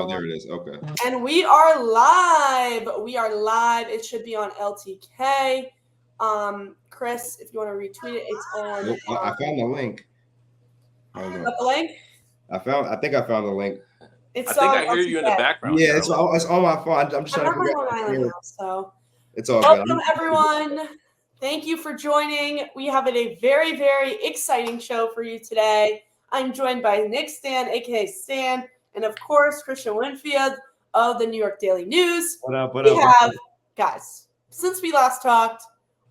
Oh, there it is. Okay. And we are live. It should be on LTK. Chris, if you want to retweet it, it's on. I found the link. Got the link? I think I found the link. I think I hear you in the background. Yeah, it's on my phone. I'm just trying to figure out. Long now, so it's all welcome, good. everyone. Thank you for joining. We have a very, very exciting show for you today. I'm joined by Nick Stan, aka Stan, and of course Christian Winfield of the New York Daily News. What up? Guys, since we last talked,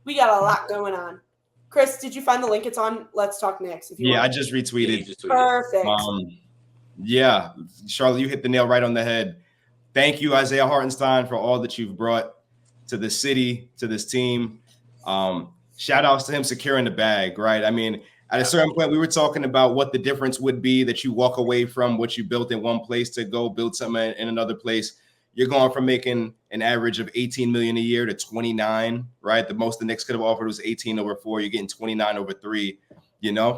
we got a lot going on. Chris, did you find the link? It's on Let's Talk Knicks. I just retweeted. Perfect. Yeah, Charlotte, you hit the nail right on the head. Thank you, Isaiah Hartenstein, for all that you've brought to the city, to this team. Shout outs to him securing the bag, right? I mean, at a certain point, we were talking about what the difference would be that you walk away from what you built in one place to go build something in another place. You're going from making an average of $18 million a year to 29, right? The most the Knicks could have offered was 18 over 4. You're getting 29 over 3.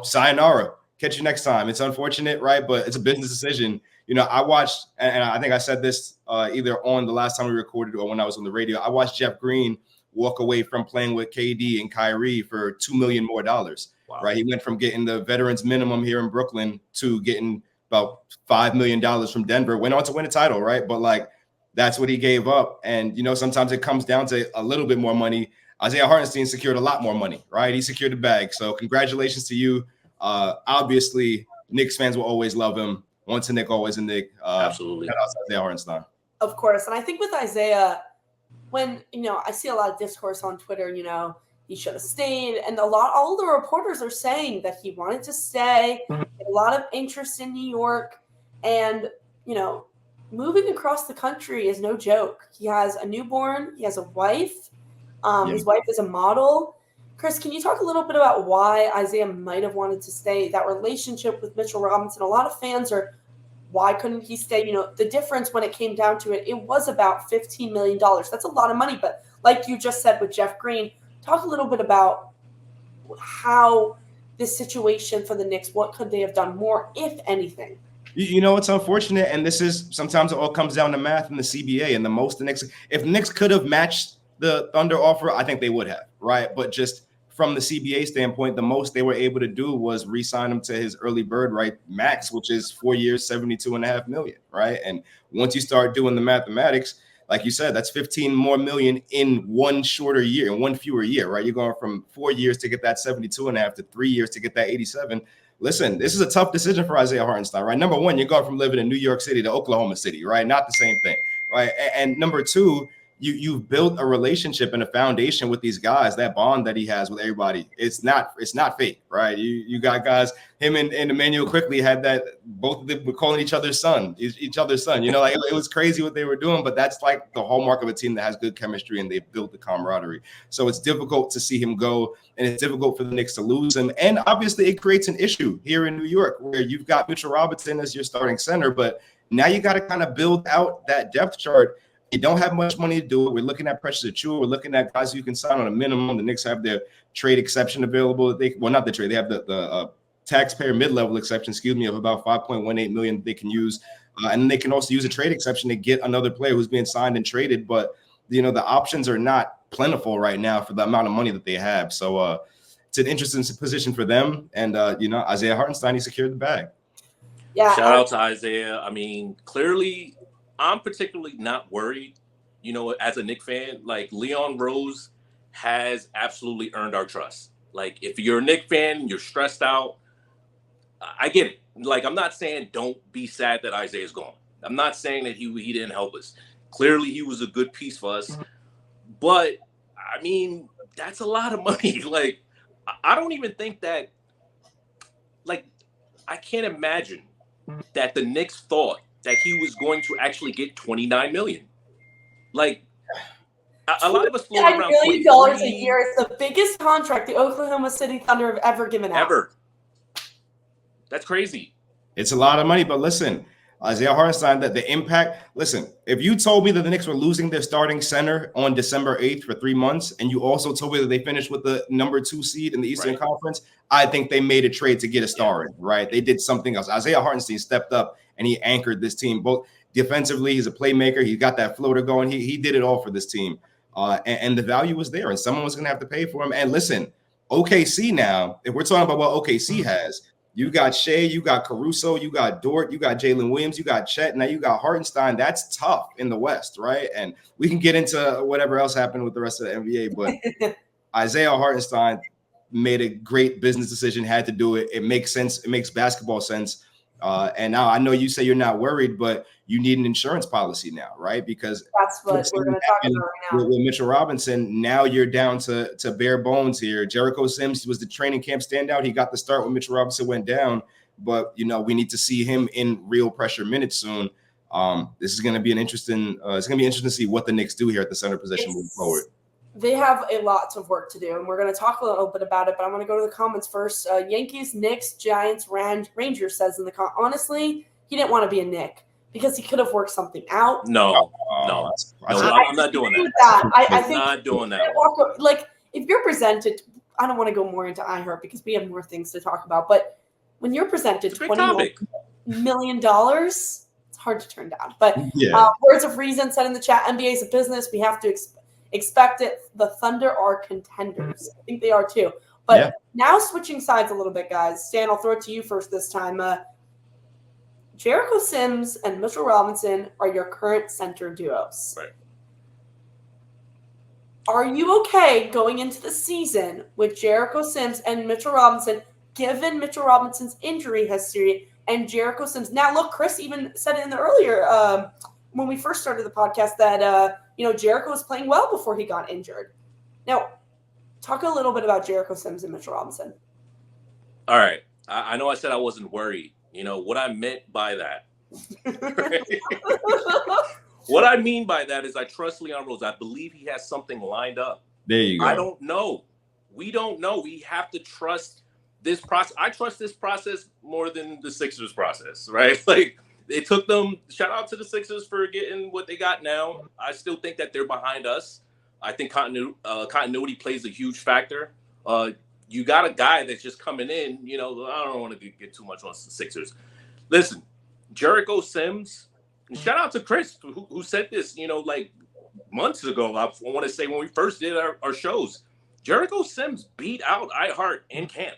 Sayonara. Catch you next time. It's unfortunate, right? But it's a business decision. I watched, and I think I said this either on the last time we recorded or when I was on the radio. I watched Jeff Green walk away from playing with KD and Kyrie for $2 million more. Wow. Right? He went from getting the veterans minimum here in Brooklyn to getting about $5 million from Denver. Went on to win a title, right? But that's what he gave up. And sometimes it comes down to a little bit more money. Isaiah Hartenstein secured a lot more money, right? He secured the bag. So congratulations to you. Obviously, Knicks fans will always love him. Once a Knick, always a Knick. Absolutely. Shout out to Isaiah Hartenstein. Of course. And I think with Isaiah, when, I see a lot of discourse on Twitter, he should have stayed. And all the reporters are saying that he wanted to stay. A lot of interest in New York. And, moving across the country is no joke. He has a newborn. He has a wife. His wife is a model. Chris, can you talk a little bit about why Isaiah might have wanted to stay, that relationship with Mitchell Robinson? A lot of fans are, why couldn't he stay? The difference when it came down to it, it was about $15 million. That's a lot of money. But like you just said with Jeff Green, talk a little bit about how this situation for the Knicks, what could they have done more, if anything? It's unfortunate. And this is, sometimes it all comes down to math and the CBA and the most the Knicks. If the Knicks could have matched the Thunder offer, I think they would have, right? But just from the CBA standpoint, the most they were able to do was re-sign him to his early bird right max, which is 4 years, $72.5 million, right? And once you start doing the mathematics, like you said, that's 15 more million in one shorter year, in one fewer year, right? You're going from 4 years to get that 72.5 to 3 years to get that 87. Listen, this is a tough decision for Isaiah Hartenstein, right? Number one, you're going from living in New York City to Oklahoma City, right? Not the same thing, right? And number two, you've built a relationship and a foundation with these guys, that bond that he has with everybody. It's not fake, right? You got guys, him and Emmanuel quickly had that, both of them were calling each other's son. It was crazy what they were doing, but that's like the hallmark of a team that has good chemistry and they've built the camaraderie. So it's difficult to see him go, and it's difficult for the Knicks to lose him. And obviously it creates an issue here in New York where you've got Mitchell Robinson as your starting center, but now you got to kind of build out that depth chart. You don't have much money to do it. We're looking at Precious Achiuwa. We're looking at guys who can sign on a minimum. The Knicks have their trade exception available. Not the trade. They have the taxpayer mid-level exception, of about $5.18 million they can use. And they can also use a trade exception to get another player who's being signed and traded. But, the options are not plentiful right now for the amount of money that they have. So it's an interesting position for them. And, Isaiah Hartenstein, he secured the bag. Yeah. Shout out to Isaiah. I mean, clearly – I'm particularly not worried, as a Knicks fan. Leon Rose has absolutely earned our trust. If you're a Knicks fan, you're stressed out. I get it. I'm not saying don't be sad that Isaiah's gone. I'm not saying that he didn't help us. Clearly, he was a good piece for us. But, I mean, that's a lot of money. I don't even think that, I can't imagine that the Knicks thought that he was going to actually get $29 million. A lot of us float around $29 million a year. It's the biggest contract the Oklahoma City Thunder have ever given out. Ever. That's crazy. It's a lot of money, but listen, Isaiah Hartenstein, that the impact. Listen, if you told me that the Knicks were losing their starting center on December 8th for 3 months, and you also told me that they finished with the number 2 seed in the Eastern Conference, I think they made a trade to get a star in, right? They did something else. Isaiah Hartenstein stepped up and he anchored this team. Both defensively, he's a playmaker. He got that floater going. He did it all for this team. And the value was there, and someone was going to have to pay for him. And listen, OKC now, if we're talking about what OKC has, you got Shea, you got Caruso, you got Dort, you got Jalen Williams, you got Chet, now you got Hartenstein. That's tough in the West, right? And we can get into whatever else happened with the rest of the NBA, but Isaiah Hartenstein made a great business decision, had to do it. It makes sense. It makes basketball sense. And now I know you say you're not worried, but you need an insurance policy now, right? Because that's what we're going to talk about right now. With Mitchell Robinson, now you're down to bare bones here. Jericho Sims was the training camp standout. He got the start when Mitchell Robinson went down, but we need to see him in real pressure minutes soon. This is going to be an interesting. It's going to be interesting to see what the Knicks do here at the center position moving forward. They have a lot of work to do, and we're going to talk a little bit about it, but I'm going to go to the comments first. Yankees, Knicks, Giants, Rangers says in the honestly, he didn't want to be a Knick because he could have worked something out. No, I'm not doing that. I think not doing that. Like, if you're presented, I don't want to go more into iHeart because we have more things to talk about, but when you're presented $21 million, it's hard to turn down. But words of reason said in the chat, NBA is a business. We have to expect it. The Thunder are contenders. I think they are too. But now switching sides a little bit, guys. Stan, I'll throw it to you first this time. Jericho Sims and Mitchell Robinson are your current center duos. Right. Are you okay going into the season with Jericho Sims and Mitchell Robinson, given Mitchell Robinson's injury history and Jericho Sims? Now, look, Chris even said it in the earlier when we first started the podcast that Jericho was playing well before he got injured. Now, talk a little bit about Jericho Sims and Mitchell Robinson. All right. I know I said I wasn't worried. What I meant by that. What I mean by that is I trust Leon Rose. I believe he has something lined up. There you go. I don't know. We don't know. We have to trust this process. I trust this process more than the Sixers process, right? Like, it took them, shout out to the Sixers for getting what they got now. I still think that they're behind us. I think continuity plays a huge factor. You got a guy that's just coming in, I don't want to get too much on the Sixers. Listen, Jericho Sims, shout out to Chris who said this, like months ago. I want to say when we first did our shows, Jericho Sims beat out iHeart in camp.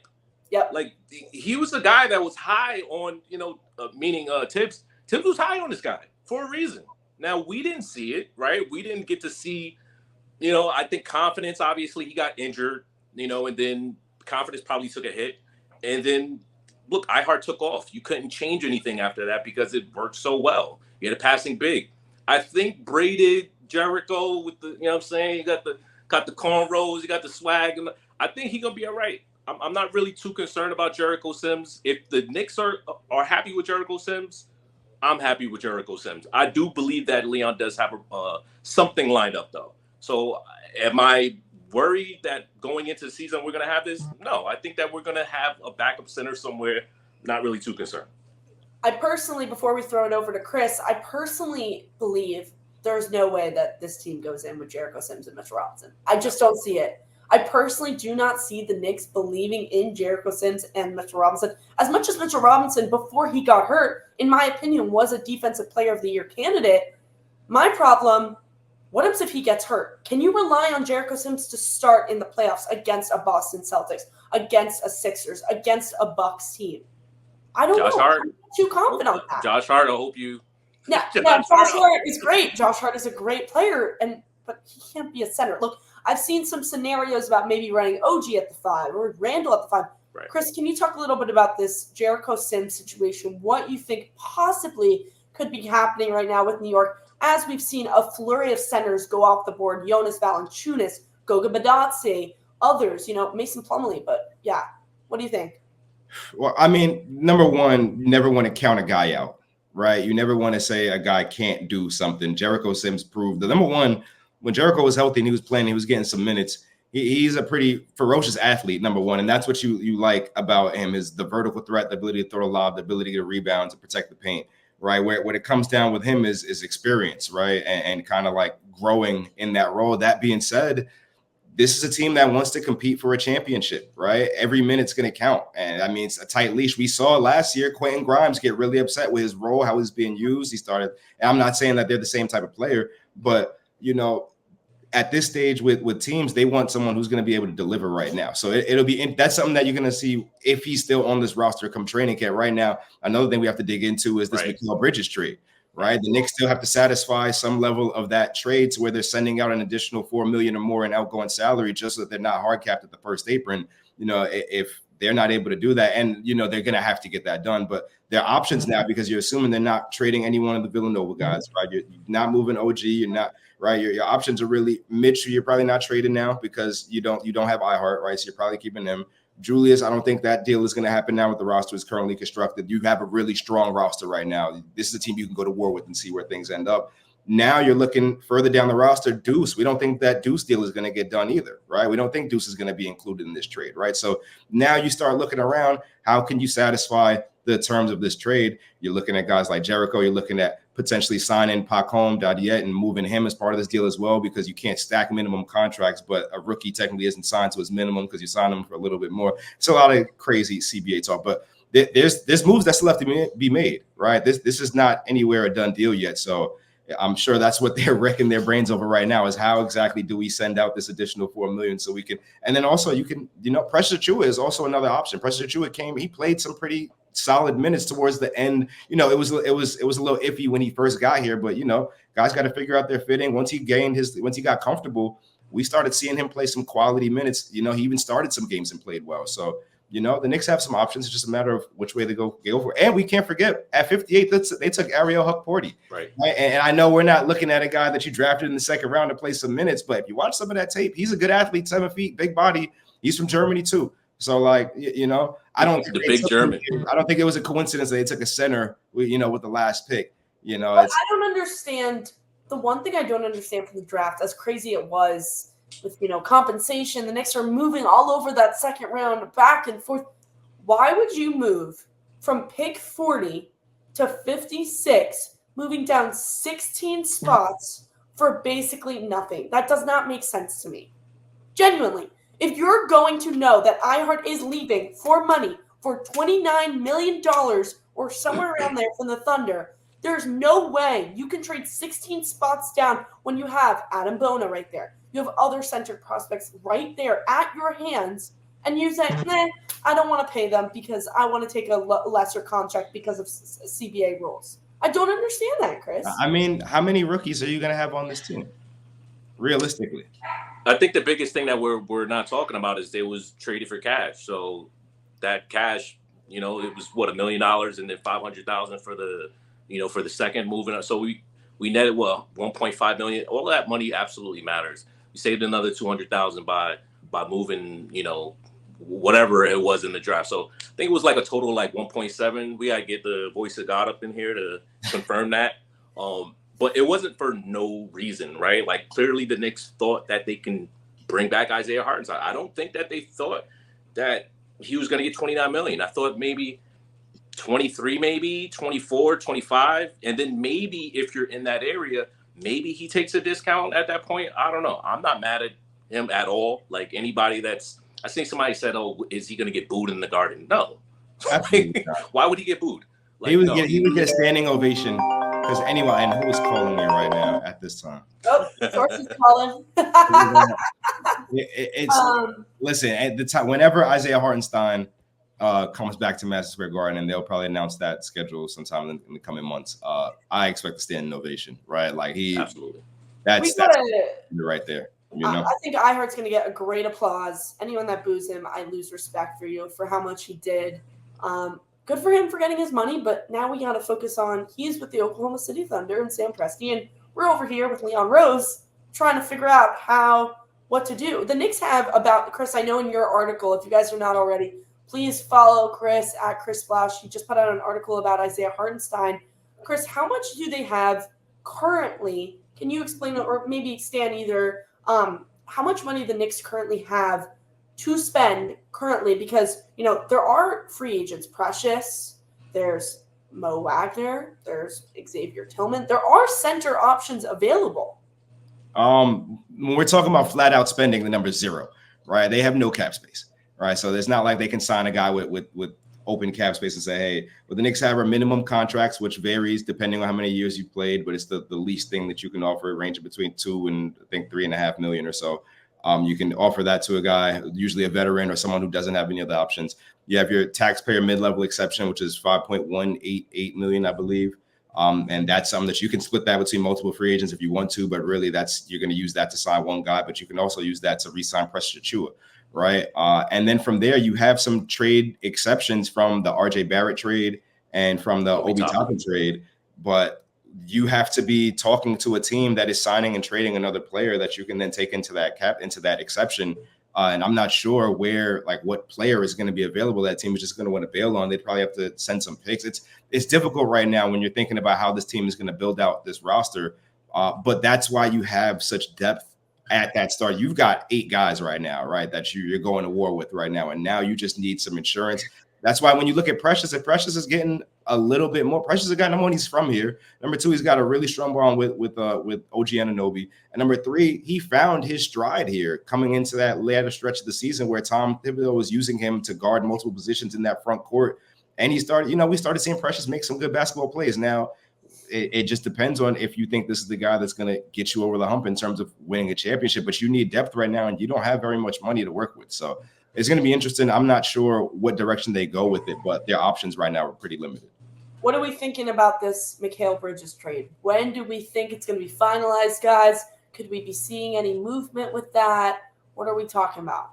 Yep. Like, he was the guy that was high on, meaning Tibbs. Tibbs was high on this guy for a reason. Now, we didn't see it, right? We didn't get to see, I think confidence, obviously, he got injured, and then confidence probably took a hit. And then, look, iHeart took off. You couldn't change anything after that because it worked so well. You had a passing big. I think braided Jericho with the, what I'm saying? You got the cornrows, you got the swag. I think he's going to be all right. I'm not really too concerned about Jericho Sims. If the Knicks are happy with Jericho Sims, I'm happy with Jericho Sims. I do believe that Leon does have something lined up, though. So am I worried that going into the season we're going to have this? No, I think that we're going to have a backup center somewhere. Not really too concerned. I personally, before we throw it over to Chris, I personally believe there's no way that this team goes in with Jericho Sims and Mitchell Robinson. I just don't see it. I personally do not see the Knicks believing in Jericho Sims and Mitchell Robinson. As much as Mitchell Robinson, before he got hurt, in my opinion, was a Defensive Player of the Year candidate, my problem, what happens if he gets hurt? Can you rely on Jericho Sims to start in the playoffs against a Boston Celtics, against a Sixers, against a Bucks team? I don't know. Hart. I'm not too confident on that. Josh Hart, I hope you. Yeah, Josh Hart is great. Josh Hart is a great player, but he can't be a center. Look, I've seen some scenarios about maybe running OG at the 5 or Randall at the 5. Right. Chris, can you talk a little bit about this Jericho Sims situation, what you think possibly could be happening right now with New York, as we've seen a flurry of centers go off the board, Jonas Valanciunas, Goga Badatse, others, Mason Plumlee. But, yeah, what do you think? Well, I mean, number one, you never want to count a guy out, right? You never want to say a guy can't do something. Jericho Sims proved that, number one, when Jericho was healthy and he was playing, he was getting some minutes. He's a pretty ferocious athlete, number one. And that's what you like about him is the vertical threat, the ability to throw a lob, the ability to get a rebound, to protect the paint. right? Where what it comes down with him is experience, right? And kind of like growing in that role. That being said, this is a team that wants to compete for a championship, right? Every minute's going to count. And I mean, it's a tight leash. We saw last year Quentin Grimes get really upset with his role, how he's being used. He started, and I'm not saying that they're the same type of player, but, you know, at this stage with teams, they want someone who's going to be able to deliver right now. So it'll be, that's something that you're going to see if he's still on this roster come training camp right now. Another thing we have to dig into is this Mikal Bridges trade, right? The Knicks still have to satisfy some level of that trade to where they're sending out an additional $4 million or more in outgoing salary, just so that they're not hard capped at the first apron. You know, if they're not able to do that, and, you know, they're going to have to get that done, but there are options now because you're assuming they're not trading any one of the Villanova guys, right? You're not moving OG. You're not, right? Your options are really Mitch, who you're probably not trading now because you don't have iHeart, right? So you're probably keeping him. Julius, I don't think that deal is going to happen now with the roster is currently constructed. You have a really strong roster right now. This is a team you can go to war with and see where things end up. Now you're looking further down the roster. Deuce, we don't think that Deuce deal is going to get done either, right? We don't think Deuce is going to be included in this trade, right? So now you start looking around. How can you satisfy the terms of this trade? You're looking at guys like Jericho. You're looking at potentially signing Pacom Dadiet and moving him as part of this deal as well, because you can't stack minimum contracts, but a rookie technically isn't signed to his minimum because you sign him for a little bit more. It's a lot of crazy CBA talk, but there's moves that still have to be made, right? This is not anywhere a done deal yet. So I'm sure that's what they're wrecking their brains over right now, is how exactly do we send out this additional $4 million so we can, and then also you can, you know, Precious Achiuwa is also another option. Precious Achiuwa he played some pretty solid minutes towards the end. You know, it was a little iffy when he first got here, but, you know, guys got to figure out their fitting. Once he got comfortable, we started seeing him play some quality minutes. You know, he even started some games and played well. So, you know, the Knicks have some options. It's just a matter of which way they go for. And we can't forget, at 58, they took Ariel Huckporty. Right? And I know we're not looking at a guy that you drafted in the second round to play some minutes, but if you watch some of that tape, he's a good athlete, 7 feet, big body. He's from Germany too. So, like, you know, I don't think it was a coincidence that they took a center, you know, with the last pick. You know, I don't understand. The one thing I don't understand from the draft, as crazy it was with, you know, compensation, the Knicks are moving all over that second round, back and forth. Why would you move from pick 40 to 56, moving down 16 spots for basically nothing? That does not make sense to me. Genuinely. If you're going to know that iHeart is leaving for money for $29 million or somewhere around there from the Thunder, there's no way you can trade 16 spots down when you have Adam Bona right there. You have other center prospects right there at your hands, and you say, I don't want to pay them because I want to take a lesser contract because of CBA rules. I don't understand that, Chris. I mean, how many rookies are you going to have on this team? Realistically. I think the biggest thing that we're not talking about is they was traded for cash. So that cash, you know, it was what, $1 million and then $500,000 for the, you know, for the second moving up. So we netted 1.5 million. All that money absolutely matters. We saved another 200,000 by moving, you know, whatever it was in the draft. So I think it was like a total like 1.7. We gotta get the voice of God up in here to confirm that. But it wasn't for no reason, right? Like, clearly the Knicks thought that they can bring back Isaiah Hartenstein. I don't think that they thought that he was going to get $29 million. I thought maybe 23, maybe 24, 25. And then maybe if you're in that area, maybe he takes a discount at that point. I don't know. I'm not mad at him at all. Like, anybody I think somebody said, oh, is he going to get booed in the Garden? No. Why would he get booed? Like, he would get a standing ovation. Because anyone who is calling me right now at this time. Oh, sources calling. Listen, at the time, whenever Isaiah Hartenstein comes back to Madison Square Garden, and they'll probably announce that schedule sometime in the coming months, I expect a standing ovation, right? Like, absolutely. That's right there. You know? I think iHeart's going to get a great applause. Anyone that boos him, I lose respect for you for how much he did. Good for him for getting his money, but now we got to focus on he's with the Oklahoma City Thunder and Sam Presti, and we're over here with Leon Rose trying to figure out what to do. The Knicks have about, Chris, I know in your article, if you guys are not already, please follow Chris at Chris Splash. He just put out an article about Isaiah Hartenstein. Chris, how much do they have currently? Can you explain, or maybe Stan either, how much money the Knicks currently have to spend currently, because, you know, there are free agents. Precious, there's Mo Wagner. There's Xavier Tillman. There are center options available. When we're talking about flat out spending, the number is 0, right? They have no cap space, right? So it's not like they can sign a guy with open cap space and say, hey, well, the Knicks have our minimum contracts, which varies depending on how many years you played, but it's the least thing that you can offer, ranging between $2 and I think $3.5 million or so. You can offer that to a guy, usually a veteran or someone who doesn't have any other options. You have your taxpayer mid-level exception, which is $5.188 million, I believe. And that's something that you can split that between multiple free agents if you want to, but really you're going to use that to sign one guy, but you can also use that to re-sign Precious Achiuwa, right? And then from there, you have some trade exceptions from the RJ Barrett trade and from the Obi Toppin trade, but you have to be talking to a team that is signing and trading another player that you can then take into that exception. And I'm not sure what player is going to be available. That team is just going to want to bail on. They'd probably have to send some picks. It's difficult right now when you're thinking about how this team is going to build out this roster. But that's why you have such depth at that start. You've got 8 guys right now, right, that you're going to war with right now. And now you just need some insurance. That's why when you look at Precious, if Precious is getting a little bit more, Precious has got number 1, he's from here. Number 2, he's got a really strong bond with OG Anunoby. And number 3, he found his stride here coming into that later stretch of the season where Tom Thibodeau was using him to guard multiple positions in that front court. And we started seeing Precious make some good basketball plays. Now, it just depends on if you think this is the guy that's going to get you over the hump in terms of winning a championship. But you need depth right now, and you don't have very much money to work with. So it's going to be interesting. I'm not sure what direction they go with it, but their options right now are pretty limited. What are we thinking about this Mikal Bridges trade? When do we think it's going to be finalized, guys? Could we be seeing any movement with that? What are we talking about?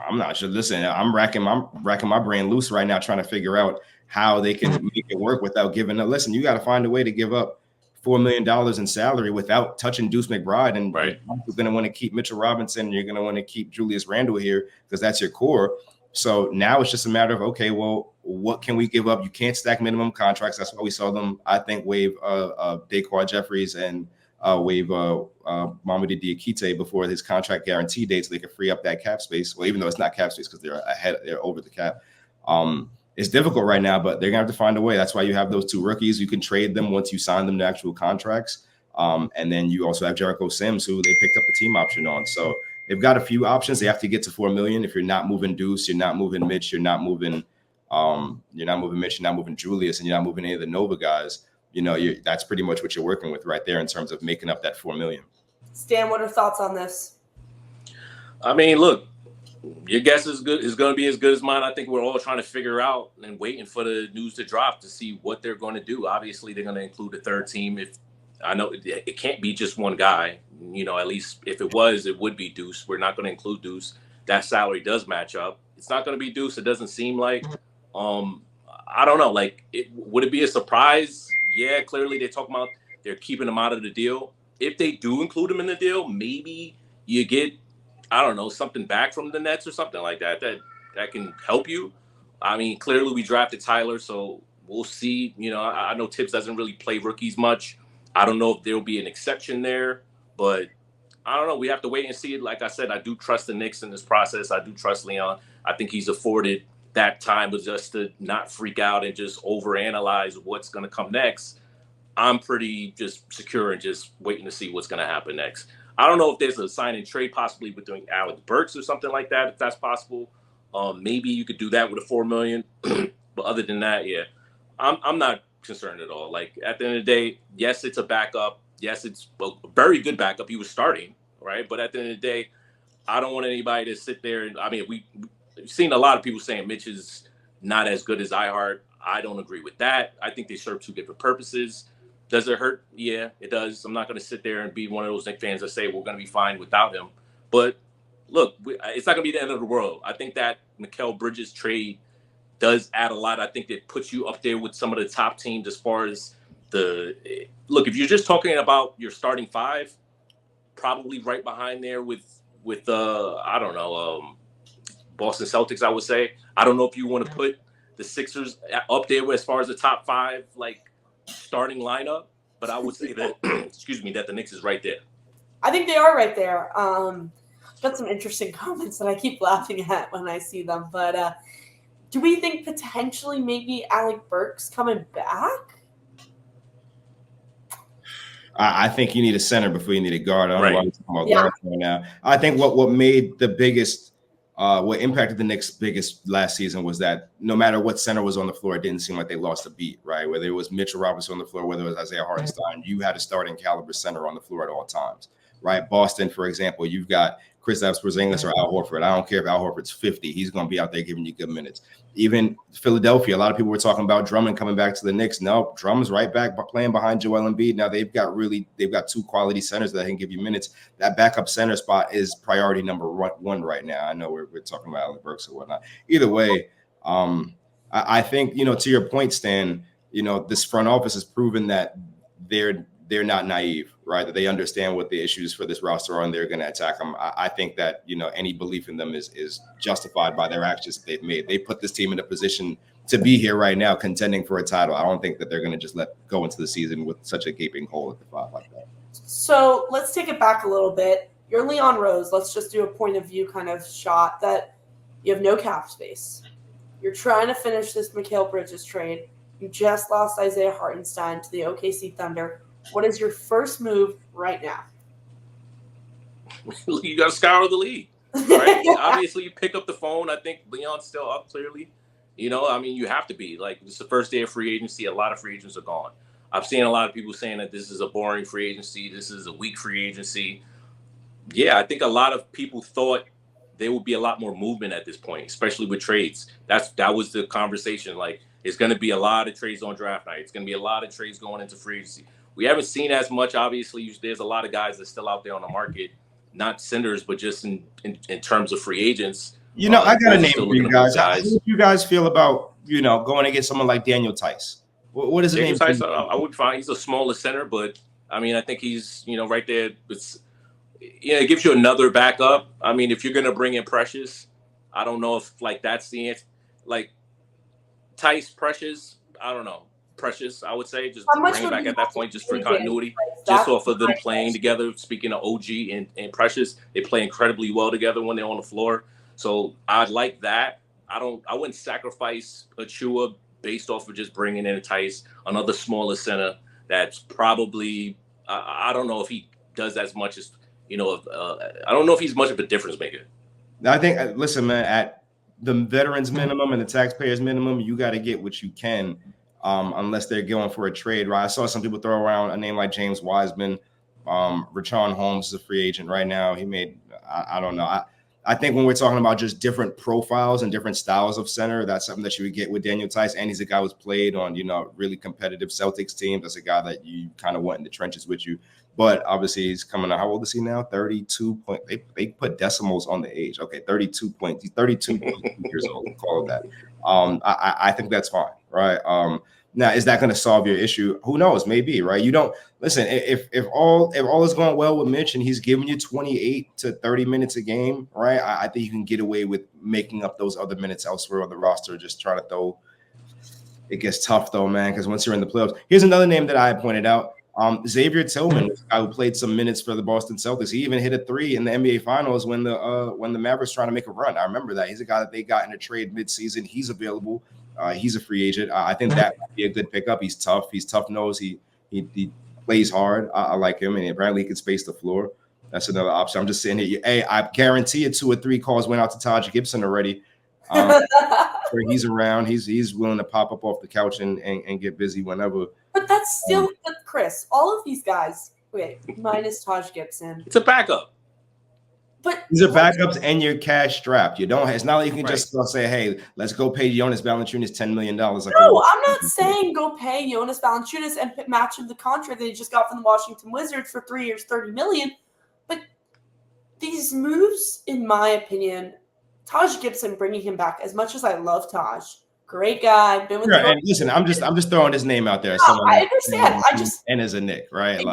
I'm not sure. Listen, I'm racking my brain loose right now trying to figure out how they can make it work without giving up. Listen, you got to find a way to give up $4 million in salary without touching Deuce McBride. And right. You're going to want to keep Mitchell Robinson. You're going to want to keep Julius Randle here because that's your core. So now it's just a matter of, okay, well, what can we give up? You can't stack minimum contracts. That's why we saw them, I think, waive Daquan Jeffries and waive Mamadi Diakite before his contract guarantee date so they could free up that cap space. Well, even though it's not cap space because they're over the cap. It's difficult right now, but they're going to have to find a way. That's why you have those 2 rookies. You can trade them once you sign them to actual contracts. And then you also have Jericho Sims, who they picked up the team option on. So they've got a few options. They have to get to $4 million. If you're not moving Deuce, you're not moving Mitch, you're not moving Mitch, you're not moving Julius, and you're not moving any of the Nova guys. That's pretty much what you're working with right there in terms of making up that $4 million. Stan, what are thoughts on this? I mean, look, your guess is going to be as good as mine. I think we're all trying to figure out and waiting for the news to drop to see what they're going to do. Obviously, they're going to include a third team. If I know it can't be just one guy, at least if it was, it would be Deuce. We're not going to include Deuce. That salary does match up. It's not going to be Deuce. It doesn't seem like. I don't know. Would it be a surprise? Yeah, clearly they're keeping him out of the deal. If they do include him in the deal, maybe you get, I don't know, something back from the Nets or something like that can help you. I mean, clearly we drafted Tyler, so we'll see. I know Tibbs doesn't really play rookies much. I don't know if there'll be an exception there, but I don't know. We have to wait and see. Like I said, I do trust the Knicks in this process. I do trust Leon. I think he's afforded that time was just to not freak out and just overanalyze what's going to come next. I'm pretty just secure and just waiting to see what's going to happen next. I don't know if there's a sign and trade possibly between Alec Burks or something like that, if that's possible. Maybe you could do that with a $4 million. But other than that, yeah, I'm not concerned at all. Like, at the end of the day, yes, it's a backup. Yes, it's a very good backup. He was starting, right? But at the end of the day, I don't want anybody to sit there. And I mean, we've seen a lot of people saying Mitch is not as good as iHeart. I don't agree with that. I think they serve 2 different purposes. Does it hurt? Yeah, it does. I'm not going to sit there and be one of those Knicks fans that say we're going to be fine without him. But look, it's not going to be the end of the world. I think that Mikal Bridges trade does add a lot. I think it puts you up there with some of the top teams as far as look, if you're just talking about your starting 5, probably right behind there with I don't know, Boston Celtics, I would say. I don't know if you want to put the Sixers up there as far as the top 5, starting lineup, but I would say that, that the Knicks is right there. I think they are right there. Got some interesting comments that I keep laughing at when I see them, but Do we think potentially maybe Alec Burks coming back? I think you need a center before you need a guard. I don't know why we're talking about guards right now. I think what made the biggest, what impacted the Knicks' biggest last season was that no matter what center was on the floor, it didn't seem like they lost a beat, right? Whether it was Mitchell Robinson on the floor, whether it was Isaiah Hartenstein, you had a starting caliber center on the floor at all times, right? Boston, for example, you've got Kristaps Porzingis or Al Horford. I don't care if Al Horford's 50. He's going to be out there giving you good minutes. Even Philadelphia, a lot of people were talking about Drummond coming back to the Knicks. No, Drummond's right back playing behind Joel Embiid. Now they've got two quality centers that can give you minutes. That backup center spot is priority number one right now. I know we're talking about Alec Burks or whatnot. Either way, I think, to your point, Stan, this front office has proven that they're not naive, right? That they understand what the issues for this roster are and they're going to attack them. I think that, any belief in them is justified by their actions that they've made. They put this team in a position to be here right now, contending for a title. I don't think that they're going to just let go into the season with such a gaping hole at the 5 like that. So let's take it back a little bit. You're Leon Rose. Let's just do a point of view kind of shot that you have no cap space. You're trying to finish this Mikal Bridges trade. You just lost Isaiah Hartenstein to the OKC Thunder. What is your first move right now? You got to scour the league, right? Obviously, you pick up the phone. I think Leon's still up, clearly. You have to be. Like, it's the first day of free agency. A lot of free agents are gone. I've seen a lot of people saying that this is a boring free agency. This is a weak free agency. Yeah, I think a lot of people thought there would be a lot more movement at this point, especially with trades. That was the conversation. Like, it's going to be a lot of trades on draft night. It's going to be a lot of trades going into free agency. We haven't seen as much, obviously. There's a lot of guys that's still out there on the market, not centers, but just in terms of free agents. I got a name for you guys. How do you guys feel about, going to get someone like Daniel Tice? What is the name? Tice, I would find he's a smaller center, but, I think he's, right there. It gives you another backup. If you're going to bring in Precious, I don't know if, that's the answer. Tice, Precious, I don't know. Precious, I would say, just bring it back at that point, just for continuity, just off of them playing together. Speaking of OG and Precious, they play incredibly well together when they're on the floor. So I'd like that. I wouldn't sacrifice Achua based off of just bringing in a Tice, another smaller center. That's probably I don't know if he does as much as I don't know if he's much of a difference maker. I think, listen, man, at the veterans minimum and the taxpayers minimum, you got to get what you can. Unless they're going for a trade, right? I saw some people throw around a name like James Wiseman. Richaun Holmes is a free agent right now. He made, I don't know. I think when we're talking about just different profiles and different styles of center, that's something that you would get with Daniel Tice. And he's a guy who's played on, really competitive Celtics teams. That's a guy that you kind of want in the trenches with you. But obviously he's coming out. How old is he now? 32 point. They put decimals on the age. Okay, 32 points. He's 32 years old. Call it that. I think that's fine, right? Now, is that going to solve your issue? Who knows? Maybe, right? You don't listen. If all is going well with Mitch and he's giving you 28 to 30 minutes a game, right? I think you can get away with making up those other minutes elsewhere on the roster. Just trying to throw. It gets tough though, man, because once you're in the playoffs, here's another name that I had pointed out. Xavier Tillman, a guy who played some minutes for the Boston Celtics. He even hit a 3 in the NBA Finals when the Mavericks trying to make a run. I remember that. He's a guy that they got in a trade midseason. He's available. He's a free agent. I think that would be a good pickup. He's tough. He's tough-nosed. He plays hard. I like him, and apparently he can space the floor. That's another option. I'm just saying here. Hey, I guarantee you 2 or 3 calls went out to Taj Gibson already. Where he's around, he's willing to pop up off the couch and get busy whenever. But that's still, Chris, all of these guys, minus Taj Gibson. It's a backup. But these are backups and you're cash strapped. You don't. It's not like you can just say, "Hey, let's go pay Jonas Valanciunas $10 million." No, I'm not saying go pay Jonas Valanciunas and match him the contract that he just got from the Washington Wizards for 3 years, $30 million. But these moves, in my opinion, Taj Gibson bringing him back. As much as I love Taj, great guy, been with. And listen, I'm just throwing his name out there. No, I understand. And as a Knick, right?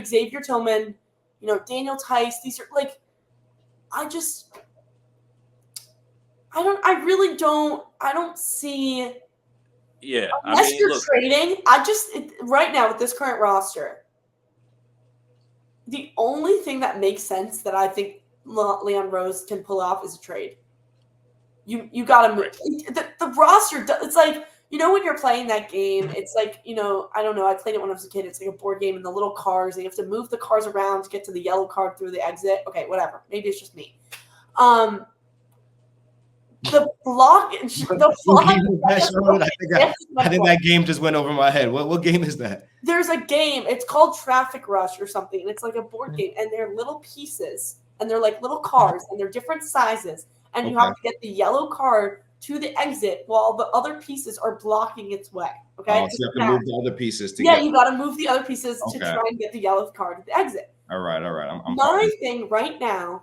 Xavier Tillman, Daniel Tice. These are like. I don't see. Yeah. Unless you're trading, right now with this current roster, the only thing that makes sense that I think Leon Rose can pull off is a trade. You got to move. The roster, it's like, when you're playing that game, it's like, I don't know. I played it when I was a kid. It's like a board game and the little cars, and you have to move the cars around to get to the yellow card through the exit. Okay, whatever. Maybe it's just me. The block. I think that game just went over my head. What game is that? There's a game. It's called Traffic Rush or something, and it's like a board game, and they're little pieces, and they're like little cars, and they're different sizes, and you have to get the yellow card to the exit while the other pieces are blocking its way. Okay, so you have to move the other pieces to you got to move the other pieces to try and get the yellow card at the exit. All right. My thing right now,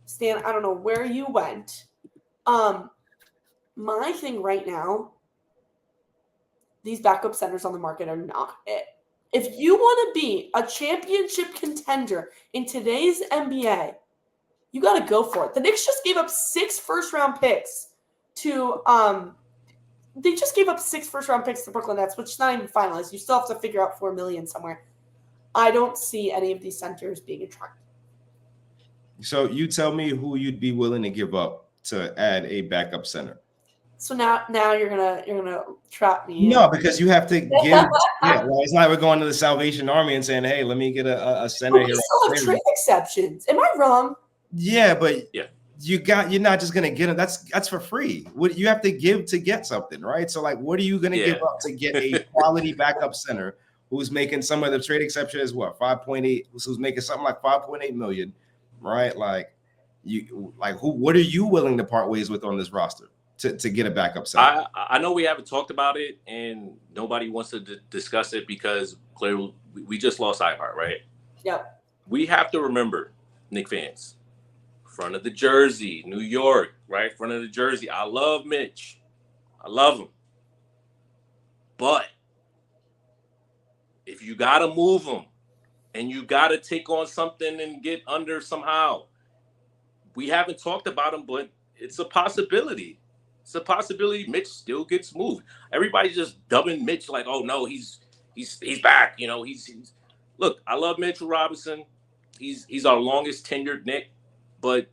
Stan, I don't know where you went. My thing right now, these backup centers on the market are not it. If you want to be a championship contender in today's NBA, you got to go for it. The Knicks just gave up 6 first-round picks to they just gave up 6 first-round picks to Brooklyn Nets, which is not even finalized. You still have to figure out $4 million somewhere. I don't see any of these centers being attractive. So you tell me who you'd be willing to give up to add a backup center. So now you're gonna trap me. No, because you have to give. It's not like we're going to the Salvation Army and saying, "Hey, let me get a center here." We still have trade exceptions. Am I wrong? Yeah, but you're not just gonna get them. That's for free. What you have to give to get something, right? So like, what are you gonna give up to get a quality backup center who's making some of the trade exception is what 5.8, who's making something like 5.8 million, right? Like what are you willing to part ways with on this roster to get a backup center? I know we haven't talked about it and nobody wants to discuss it because clearly we just lost Ihart, right? Yep. We have to remember, Knicks fans, front of the jersey, New York, right? Front of the jersey. I love Mitch. I love him. But if you got to move him and you got to take on something and get under somehow, we haven't talked about him, but it's a possibility. It's a possibility Mitch still gets moved. Everybody's just dubbing Mitch like, oh no, he's back. He's look, I love Mitchell Robinson. He's our longest tenured Knick, but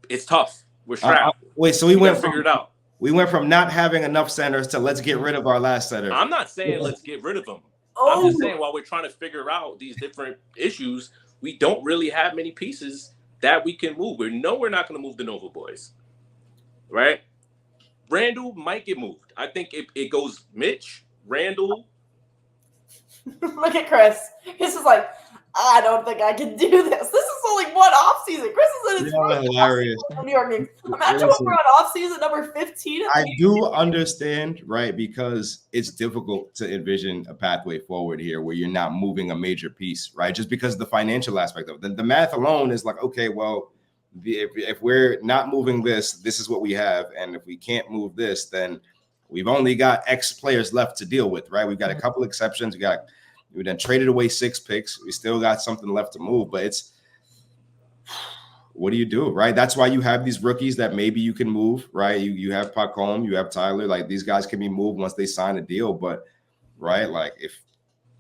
it's tough. We're strapped. Wait, so we went from not having enough centers to let's get rid of our last center. I'm not saying let's get rid of him. I'm just saying while we're trying to figure out these different issues, we don't really have many pieces that we can move. We know we're not going to move the Nova boys, right? Randall might get moved. I think it goes Mitch, Randall. Look at Chris. Chris is like, I don't think I can do this. This is only one offseason. Chris is in his hilarious. New York Knicks. Imagine when we're on offseason number 15. I do understand, right? Because it's difficult to envision a pathway forward here where you're not moving a major piece, right? Just because of the financial aspect of it. The math alone is like, okay, well, if we're not moving this is what we have. And if we can't move this, then we've only got X players left to deal with, right? We've got a couple exceptions. We then traded away 6 picks. We still got something left to move, but it's what do you do, right? That's why you have these rookies that maybe you can move, right? You have Pacome, you have Tyler, like these guys can be moved once they sign a deal, but right, like if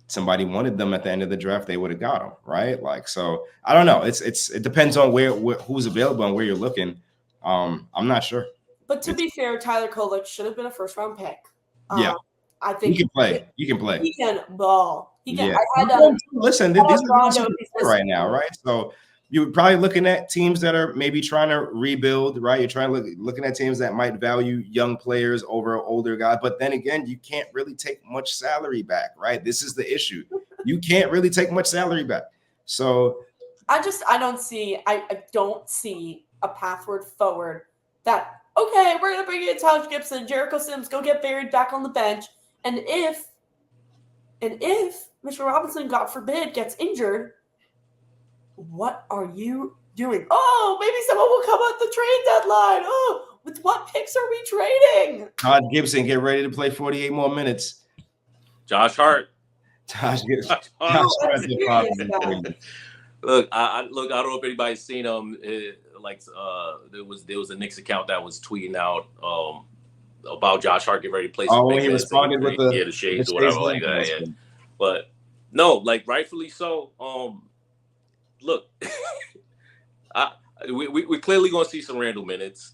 somebody wanted them at the end of the draft, they would have got them, right? Like, so I don't know. It depends on who's available and where you're looking. I'm not sure. But to be fair, Tyler Kolek should have been a first-round pick. Yeah. I think he can play. He can ball. He can. Yeah. Listen, these are right now, right? So you're probably looking at teams that are maybe trying to rebuild, right? You're trying to looking at teams that might value young players over older guys. But then again, you can't really take much salary back, right? This is the issue. You can't really take much salary back. So I don't see a path forward that, okay, we're going to bring in Taj Gibson, Jericho Sims, go get buried back on the bench. And if Mr. Robinson, God forbid, gets injured, what are you doing? Oh, maybe someone will come at the trade deadline. Oh, with what picks are we trading? Todd Gibson, get ready to play 48 more minutes. Josh Hart. Josh Gibson. Look, I don't know if anybody's seen him. There was a Knicks account that was tweeting out about Josh Hart getting ready to play. When he responded with the shades or whatever like that. Yeah. But no, like rightfully so. Look, we're clearly going to see some Randall minutes.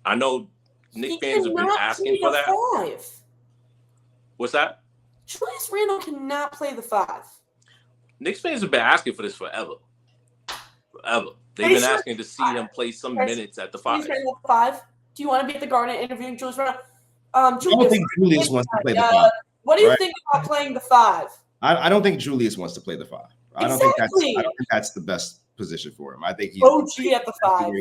I know Knicks fans have been asking for that. 5. What's that? Julius Randle cannot play the 5. Knicks fans have been asking for this forever. They've been asking to see him play some minutes at the 5. Julius Randle 5. Do you want to be at the Garden interviewing Julius Randle? I don't think Julius wants to play the 5. What do you think about playing the 5? I don't think Julius wants to play the 5. I don't think that's the best position for him. I think he's OG at the 5.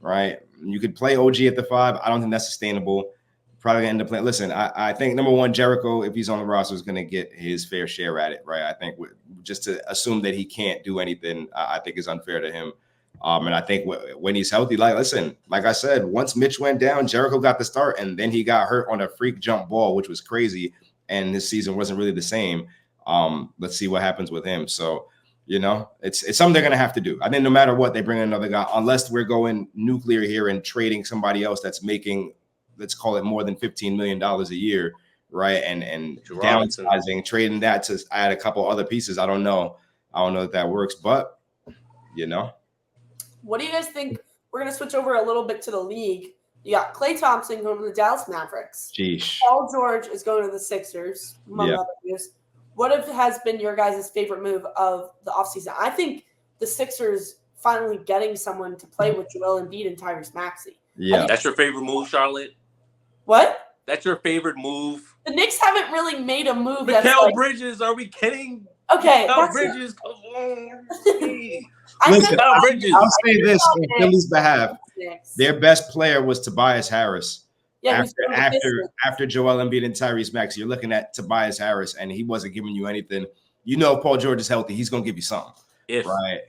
Right? You could play OG at the 5. I don't think that's sustainable. Probably gonna end up playing. Listen, I think number one, Jericho, if he's on the roster, is going to get his fair share at it, right? I think just to assume that he can't do anything, I think is unfair to him. And I think when he's healthy, like I said, once Mitch went down, Jericho got the start, and then he got hurt on a freak jump ball, which was crazy, and his season wasn't really the same. Let's see what happens with him. So, it's something they're going to have to do. I think no matter what, they bring in another guy, unless we're going nuclear here and trading somebody else that's making, let's call it more than $15 million a year, right? And downsizing, trading that to add a couple other pieces. I don't know if that works, but What do you guys think? We're going to switch over a little bit to the league. You got Klay Thompson going to the Dallas Mavericks. Sheesh. Paul George is going to the Sixers, among other news. What has been your guys' favorite move of the offseason? I think the Sixers finally getting someone to play with Joel Embiid and Tyrese Maxey. Yeah. That's your favorite move, Charlotte? What? That's your favorite move? The Knicks haven't really made a move. Mikal Bridges, are we kidding? Okay. Mikal Bridges, come on. Listen, I'll say this on Philly's behalf. Their best player was Tobias Harris. Yeah, after Joel Embiid and Tyrese Maxey, you're looking at Tobias Harris, and he wasn't giving you anything. If Paul George is healthy, he's going to give you something. Right?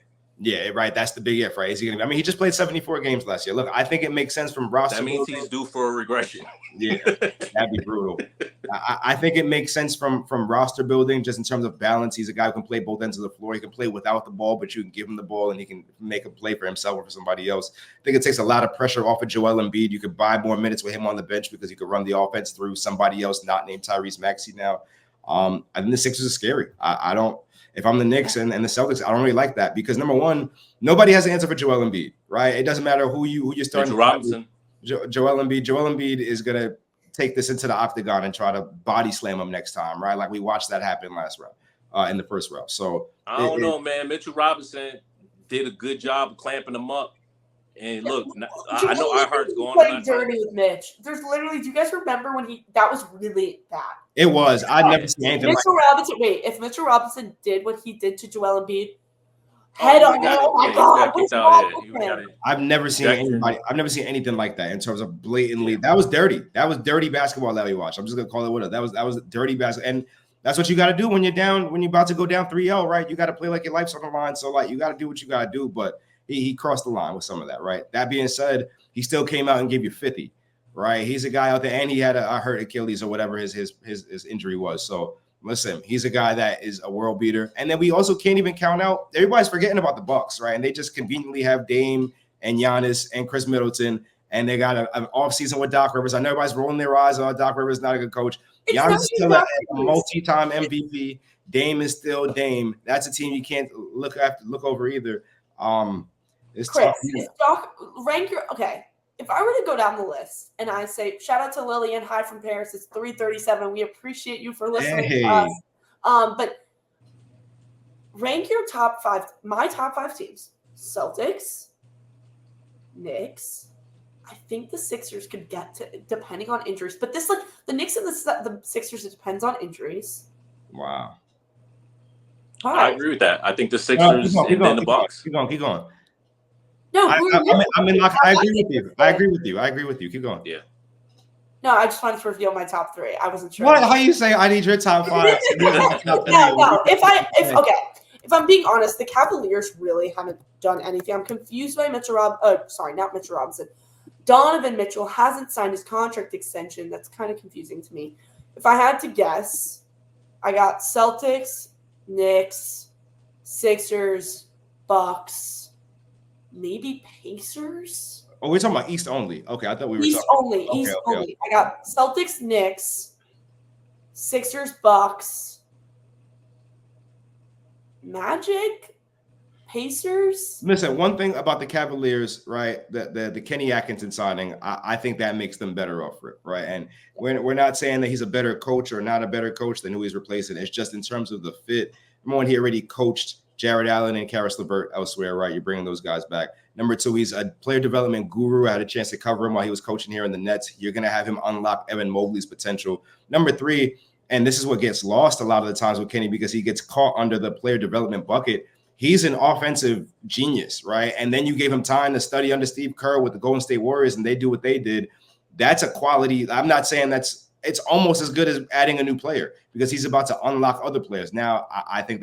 Yeah, right. That's the big if, right? Is he gonna? He just played 74 games last year. Look, I think it makes sense from roster. That means he's due for a regression. Yeah, that'd be brutal. I think it makes sense from roster building, just in terms of balance. He's a guy who can play both ends of the floor. He can play without the ball, but you can give him the ball and he can make a play for himself or for somebody else. I think it takes a lot of pressure off of Joel Embiid. You could buy more minutes with him on the bench because you could run the offense through somebody else not named Tyrese Maxey now. I think the Sixers are scary. I don't. If I'm the Knicks and the Celtics, I don't really like that because number one, nobody has an answer for Joel Embiid, right? It doesn't matter who you're starting. Robinson. Joel Embiid is gonna take this into the octagon and try to body slam him next time, right? Like we watched that happen last round, in the first round. So I don't know, man. Mitchell Robinson did a good job of clamping him up. And look, I know our heart's going playing dirty with Mitch. There's literally, do you guys remember when that was really bad? It was. I'd never seen anything Mitchell Robinson. Wait, if Mitchell Robinson did what he did to Joel Embiid, head on. Oh my God! I've never seen anything like that in terms of blatantly. That was dirty. That was dirty basketball that we watched. I'm just gonna call it what it. That was dirty basketball, and that's what you got to do when you're down. When you're about to go down 3-0, right? You got to play like your life's on the line. So like you got to do what you got to do, but. He crossed the line with some of that, right? That being said, he still came out and gave you 50, right? He's a guy out there, and he had a hurt Achilles or whatever his injury was. So listen, he's a guy that is a world beater. And then we also can't even count out. Everybody's forgetting about the Bucks, right? And they just conveniently have Dame and Giannis and Chris Middleton, and they got an offseason with Doc Rivers. I know everybody's rolling their eyes on Doc Rivers, not a good coach. Giannis is still a multi-time MVP. Dame is still Dame. That's a team you can't look over either. It's Chris, tough. Okay. If I were to go down the list and I say, shout out to Lillian, hi from Paris, it's 3:37. We appreciate you for listening to us. But rank your top 5, my top 5 teams. Celtics, Knicks. I think the Sixers could get to, depending on injuries. But the Knicks and the Sixers, it depends on injuries. Wow. I agree with that. I think the Sixers and then the Bucks. Keep going. No, I agree with you. I agree with you. Keep going. Yeah. No, I just wanted to reveal my top 3. I wasn't sure. How you say I need your top 5? No. If I'm being honest, the Cavaliers really haven't done anything. I'm confused by not Mitchell Robinson. Donovan Mitchell hasn't signed his contract extension. That's kind of confusing to me. If I had to guess, I got Celtics, Knicks, Sixers, Bucks. Maybe Pacers? Oh, we're talking about East only. Okay, I thought we were East only. I got Celtics, Knicks, Sixers, Bucks, Magic, Pacers. Listen, one thing about the Cavaliers, right? The Kenny Atkinson signing, I think that makes them better off for it, right? And we're not saying that he's a better coach or not a better coach than who he's replacing. It's just in terms of the fit. Number one, he already coached Jared Allen and Karis LeVert elsewhere, right? You're bringing those guys back. Number two, he's a player development guru. I had a chance to cover him while he was coaching here in the Nets. You're going to have him unlock Evan Mobley's potential. Number three, and this is what gets lost a lot of the times with Kenny because he gets caught under the player development bucket. He's an offensive genius, right? And then you gave him time to study under Steve Kerr with the Golden State Warriors, and they do what they did. That's a quality. I'm not saying it's almost as good as adding a new player because he's about to unlock other players. Now, I think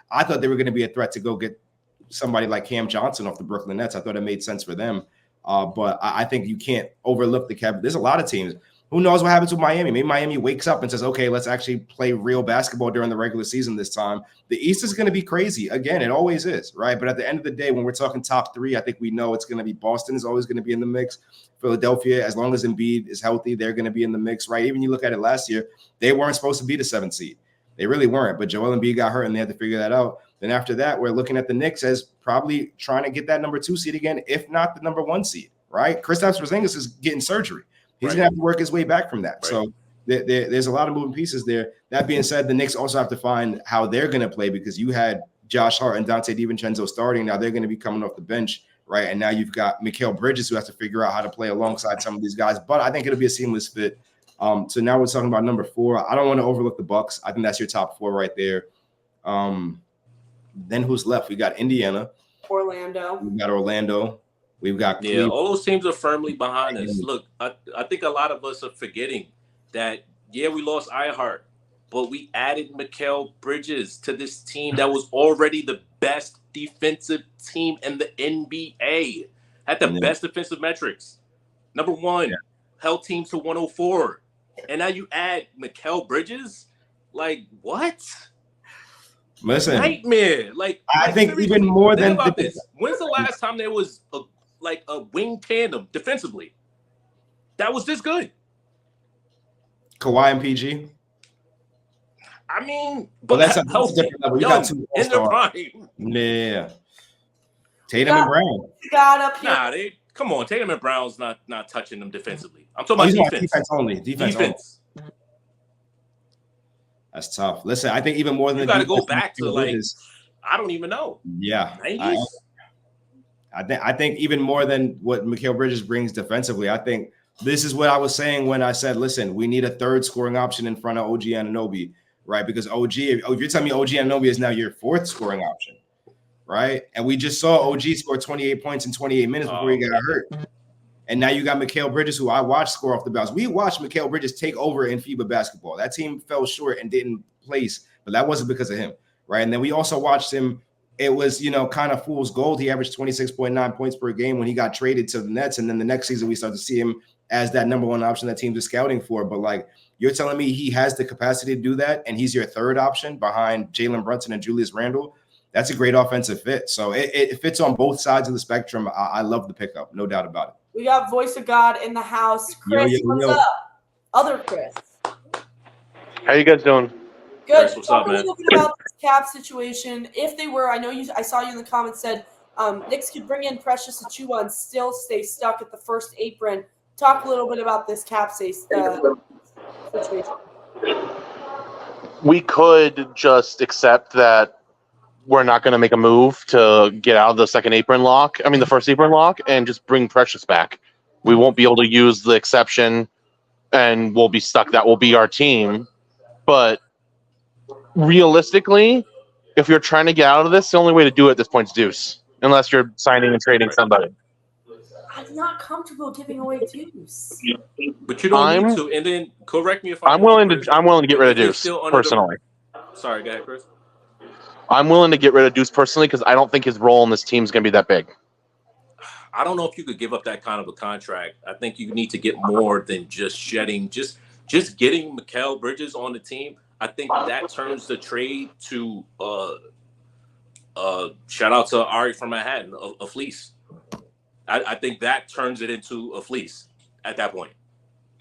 I thought they were going to be a threat to go get somebody like Cam Johnson off the Brooklyn Nets. I thought it made sense for them. But I think you can't overlook the Cavs. There's a lot of teams. Who knows what happens with Miami? Maybe Miami wakes up and says, okay, let's actually play real basketball during the regular season this time. The East is going to be crazy. Again, it always is, right? But at the end of the day, when we're talking top three, I think we know it's going to be Boston is always going to be in the mix. Philadelphia, as long as Embiid is healthy, they're going to be in the mix, right? Even you look at it last year, they weren't supposed to be the 7th seed. They really weren't, but Joel Embiid got hurt and they had to figure that out. Then after that, we're looking at the Knicks as probably trying to get that number 2 seed again, if not the number 1 seed, right? Kristaps Porzingis is getting surgery. He's going to have to work his way back from that. Right. So there's a lot of moving pieces there. That being said, the Knicks also have to find how they're going to play because you had Josh Hart and Dante DiVincenzo starting. Now they're going to be coming off the bench, right? And now you've got Mikal Bridges who has to figure out how to play alongside some of these guys. But I think it'll be a seamless fit. So now we're talking about number 4. I don't want to overlook the Bucks. I think that's your top 4 right there. Then who's left? We got Indiana. Orlando. We got Orlando. We've got Cleveland. All those teams are firmly behind us. Look, I think a lot of us are forgetting that, we lost Ihart, but we added Mikal Bridges to this team that was already the best defensive team in the NBA. Had the best defensive metrics. Number 1, held teams to 104. And now you add Mikal Bridges? Like, what? Listen. Nightmare. Like, I think even more than about this. When's the last time there was a wing tandem defensively that was this good? Kawhi and PG. I mean, but that's a different level. You got 2 in the prime. Yeah. Tatum and Brown. Got up here. Nah, come on. Tatum and Brown's not touching them defensively. I'm talking about defense. Defense only. Defense. Only. That's tough. Listen, I think even more than you got to go back to I don't even know. Yeah. 90s? I think even more than what Mikal Bridges brings defensively, I think this is what I was saying when I said, listen, we need a 3rd scoring option in front of OG Anunoby, right? Because OG, if you're telling me OG Anunoby is now your 4th scoring option, right? And we just saw OG score 28 points in 28 minutes before he got hurt. And now you got Mikal Bridges, who I watched score off the bounce. We watched Mikal Bridges take over in FIBA basketball. That team fell short and didn't place, but that wasn't because of him, right? And then we also watched him. It was, kind of fool's gold. He averaged 26.9 points per game when he got traded to the Nets. And then the next season, we started to see him as that number 1 option that teams are scouting for. But, you're telling me he has the capacity to do that, and he's your 3rd option behind Jalen Brunson and Julius Randle? That's a great offensive fit. So it fits on both sides of the spectrum. I love the pickup, no doubt about it. We got Voice of God in the house. Chris, what's up? Other Chris. How you guys doing? Good. What's Talk up, a man? little bit about this cap situation. If they were, I saw you in the comments said Knicks could bring in Precious Achiuwa and still stay stuck at the first apron. Talk a little bit about this cap situation. We could just accept that we're not going to make a move to get out of the the first apron lock, and just bring Precious back. We won't be able to use the exception, and we'll be stuck. That will be our team. But realistically, if you're trying to get out of this, the only way to do it at this point is Deuce, unless you're signing and trading somebody. I'm not comfortable giving away Deuce. But you don't need to. And then correct me if I'm willing to get rid of Deuce personally. Sorry, go ahead, Chris. I'm willing to get rid of Deuce personally because I don't think his role in this team is going to be that big. I don't know if you could give up that kind of a contract. I think you need to get more than just shedding. Just getting Mikal Bridges on the team, I think that turns the trade to shout out to Ari from Manhattan, a fleece. I think that turns it into a fleece at that point.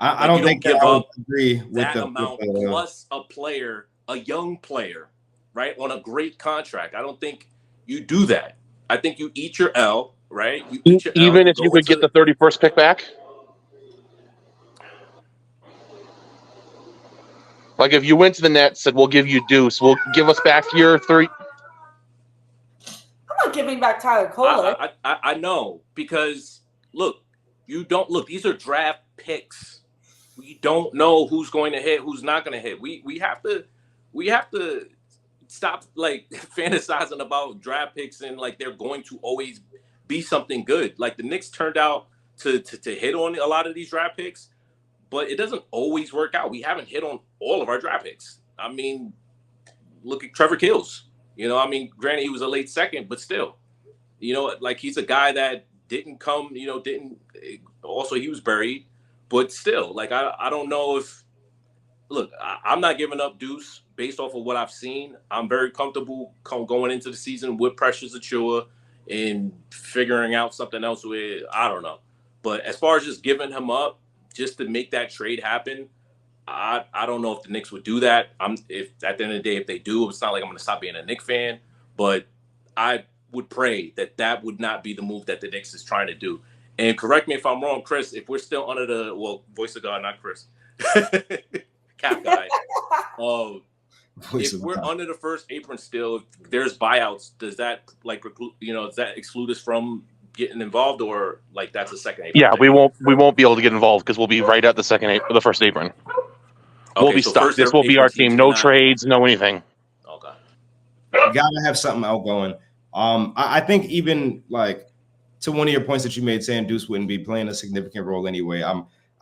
I don't think give I up agree with that amount plus a young player, right, on a great contract. I don't think you do that. I think you eat your L, right? You eat your L, Even if you could get the 31st pick back? Like if you went to the Nets, said we'll give you Deuce, we'll give us back your 3. I'm not giving back Tyler Kolek. I know, because look, these are draft picks. We don't know who's going to hit, who's not going to hit. We have to stop like fantasizing about draft picks and like they're going to always be something good. Like the Knicks turned out to hit on a lot of these draft picks, but it doesn't always work out. We haven't hit on all of our draft picks. I mean, look at Trevor Kills. You know, I mean, granted, he was a late second, but still, you know, like he's a guy that didn't come, you know, also he was buried, but still, like, I don't know if, look, I'm not giving up Deuce based off of what I've seen. I'm very comfortable going into the season with Precious Achiuwa and figuring out something else with, I don't know. But as far as just giving him up, just to make that trade happen, I don't know if the Knicks would do that. If at the end of the day, if they do, it's not like I'm going to stop being a Knicks fan. But I would pray that would not be the move that the Knicks is trying to do. And correct me if I'm wrong, Chris. If we're still under voice of God, not Chris, cap guy. If we're under the first apron still, if there's buyouts, does that does that exclude us from getting involved, or like that's a second apron? Yeah, thing? we won't be able to get involved because we'll be right at the first apron. Okay, we'll be stuck. This will be our team. No trades, no anything. Okay. You gotta have something outgoing. I think even like to one of your points that you made, saying Deuce wouldn't be playing a significant role anyway.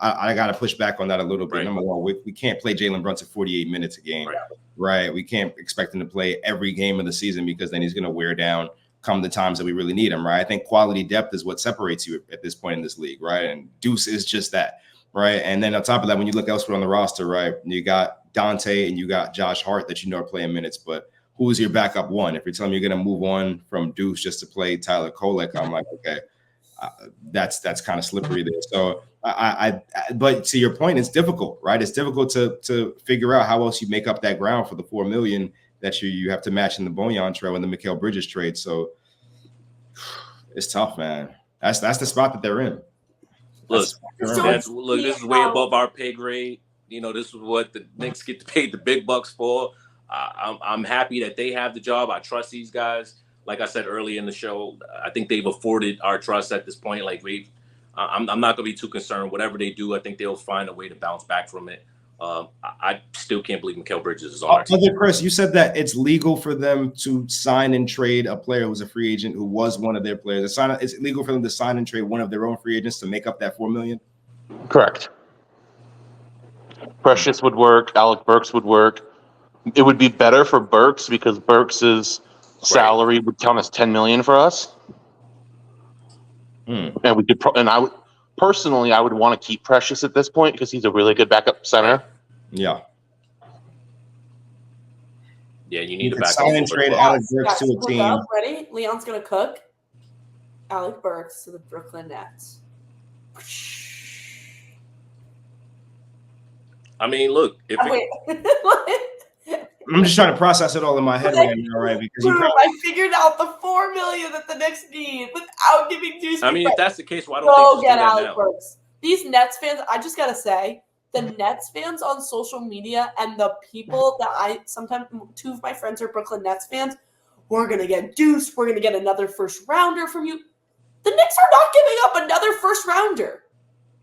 I got to push back on that a little bit. Right. Number one, we can't play Jalen Brunson 48 minutes a game, right? We can't expect him to play every game of the season because then he's going to wear down come the times that we really need him, right? I think quality depth is what separates you at this point in this league, right? And Deuce is just that, right? And then on top of that, when you look elsewhere on the roster, right, you got Dante and you got Josh Hart that you know are playing minutes, but who's your backup one? If you're telling me you're going to move on from Deuce just to play Tyler Kolek, I'm like, okay, that's kind of slippery there. So but to your point, it's difficult, right? It's difficult to figure out how else you make up that ground for the $4 million that you have to match in the Bojan trade and the Mikal Bridges trade. So it's tough, man. That's the spot that they're in. This is way above our pay grade. You know, this is what the Knicks get paid the big bucks for. I'm happy that they have the job. I trust these guys. Like I said earlier in the show, I think they've afforded our trust at this point. Like I'm not going to be too concerned. Whatever they do, I think they'll find a way to bounce back from it. I still can't believe Mikal Bridges is on our team. Chris, you said that it's legal for them to sign and trade a player who's a free agent who was one of their players. It's legal for them to sign and trade one of their own free agents to make up that $4 million? Correct. Precious would work. Alec Burks would work. It would be better for Burks because Burks's salary would count as $10 million for us. And we could, I would personally, I would want to keep Precious at this point because he's a really good backup center. Yeah. Yeah, you need to back sign and trade Alec Burks to a team. Ready? Leon's gonna cook. Alec Burks to the Brooklyn Nets. I mean, look. I'm just trying to process it all in my head right now, right? Because I figured out the $4 million that the Knicks need without giving Deuce. I mean, if that's the case, why don't they get Alec Burks? These Nets fans, I just gotta say, the Nets fans on social media and the people that sometimes two of my friends are Brooklyn Nets fans. We're gonna get Deuce. We're gonna get another first rounder from you. The Knicks are not giving up another first rounder.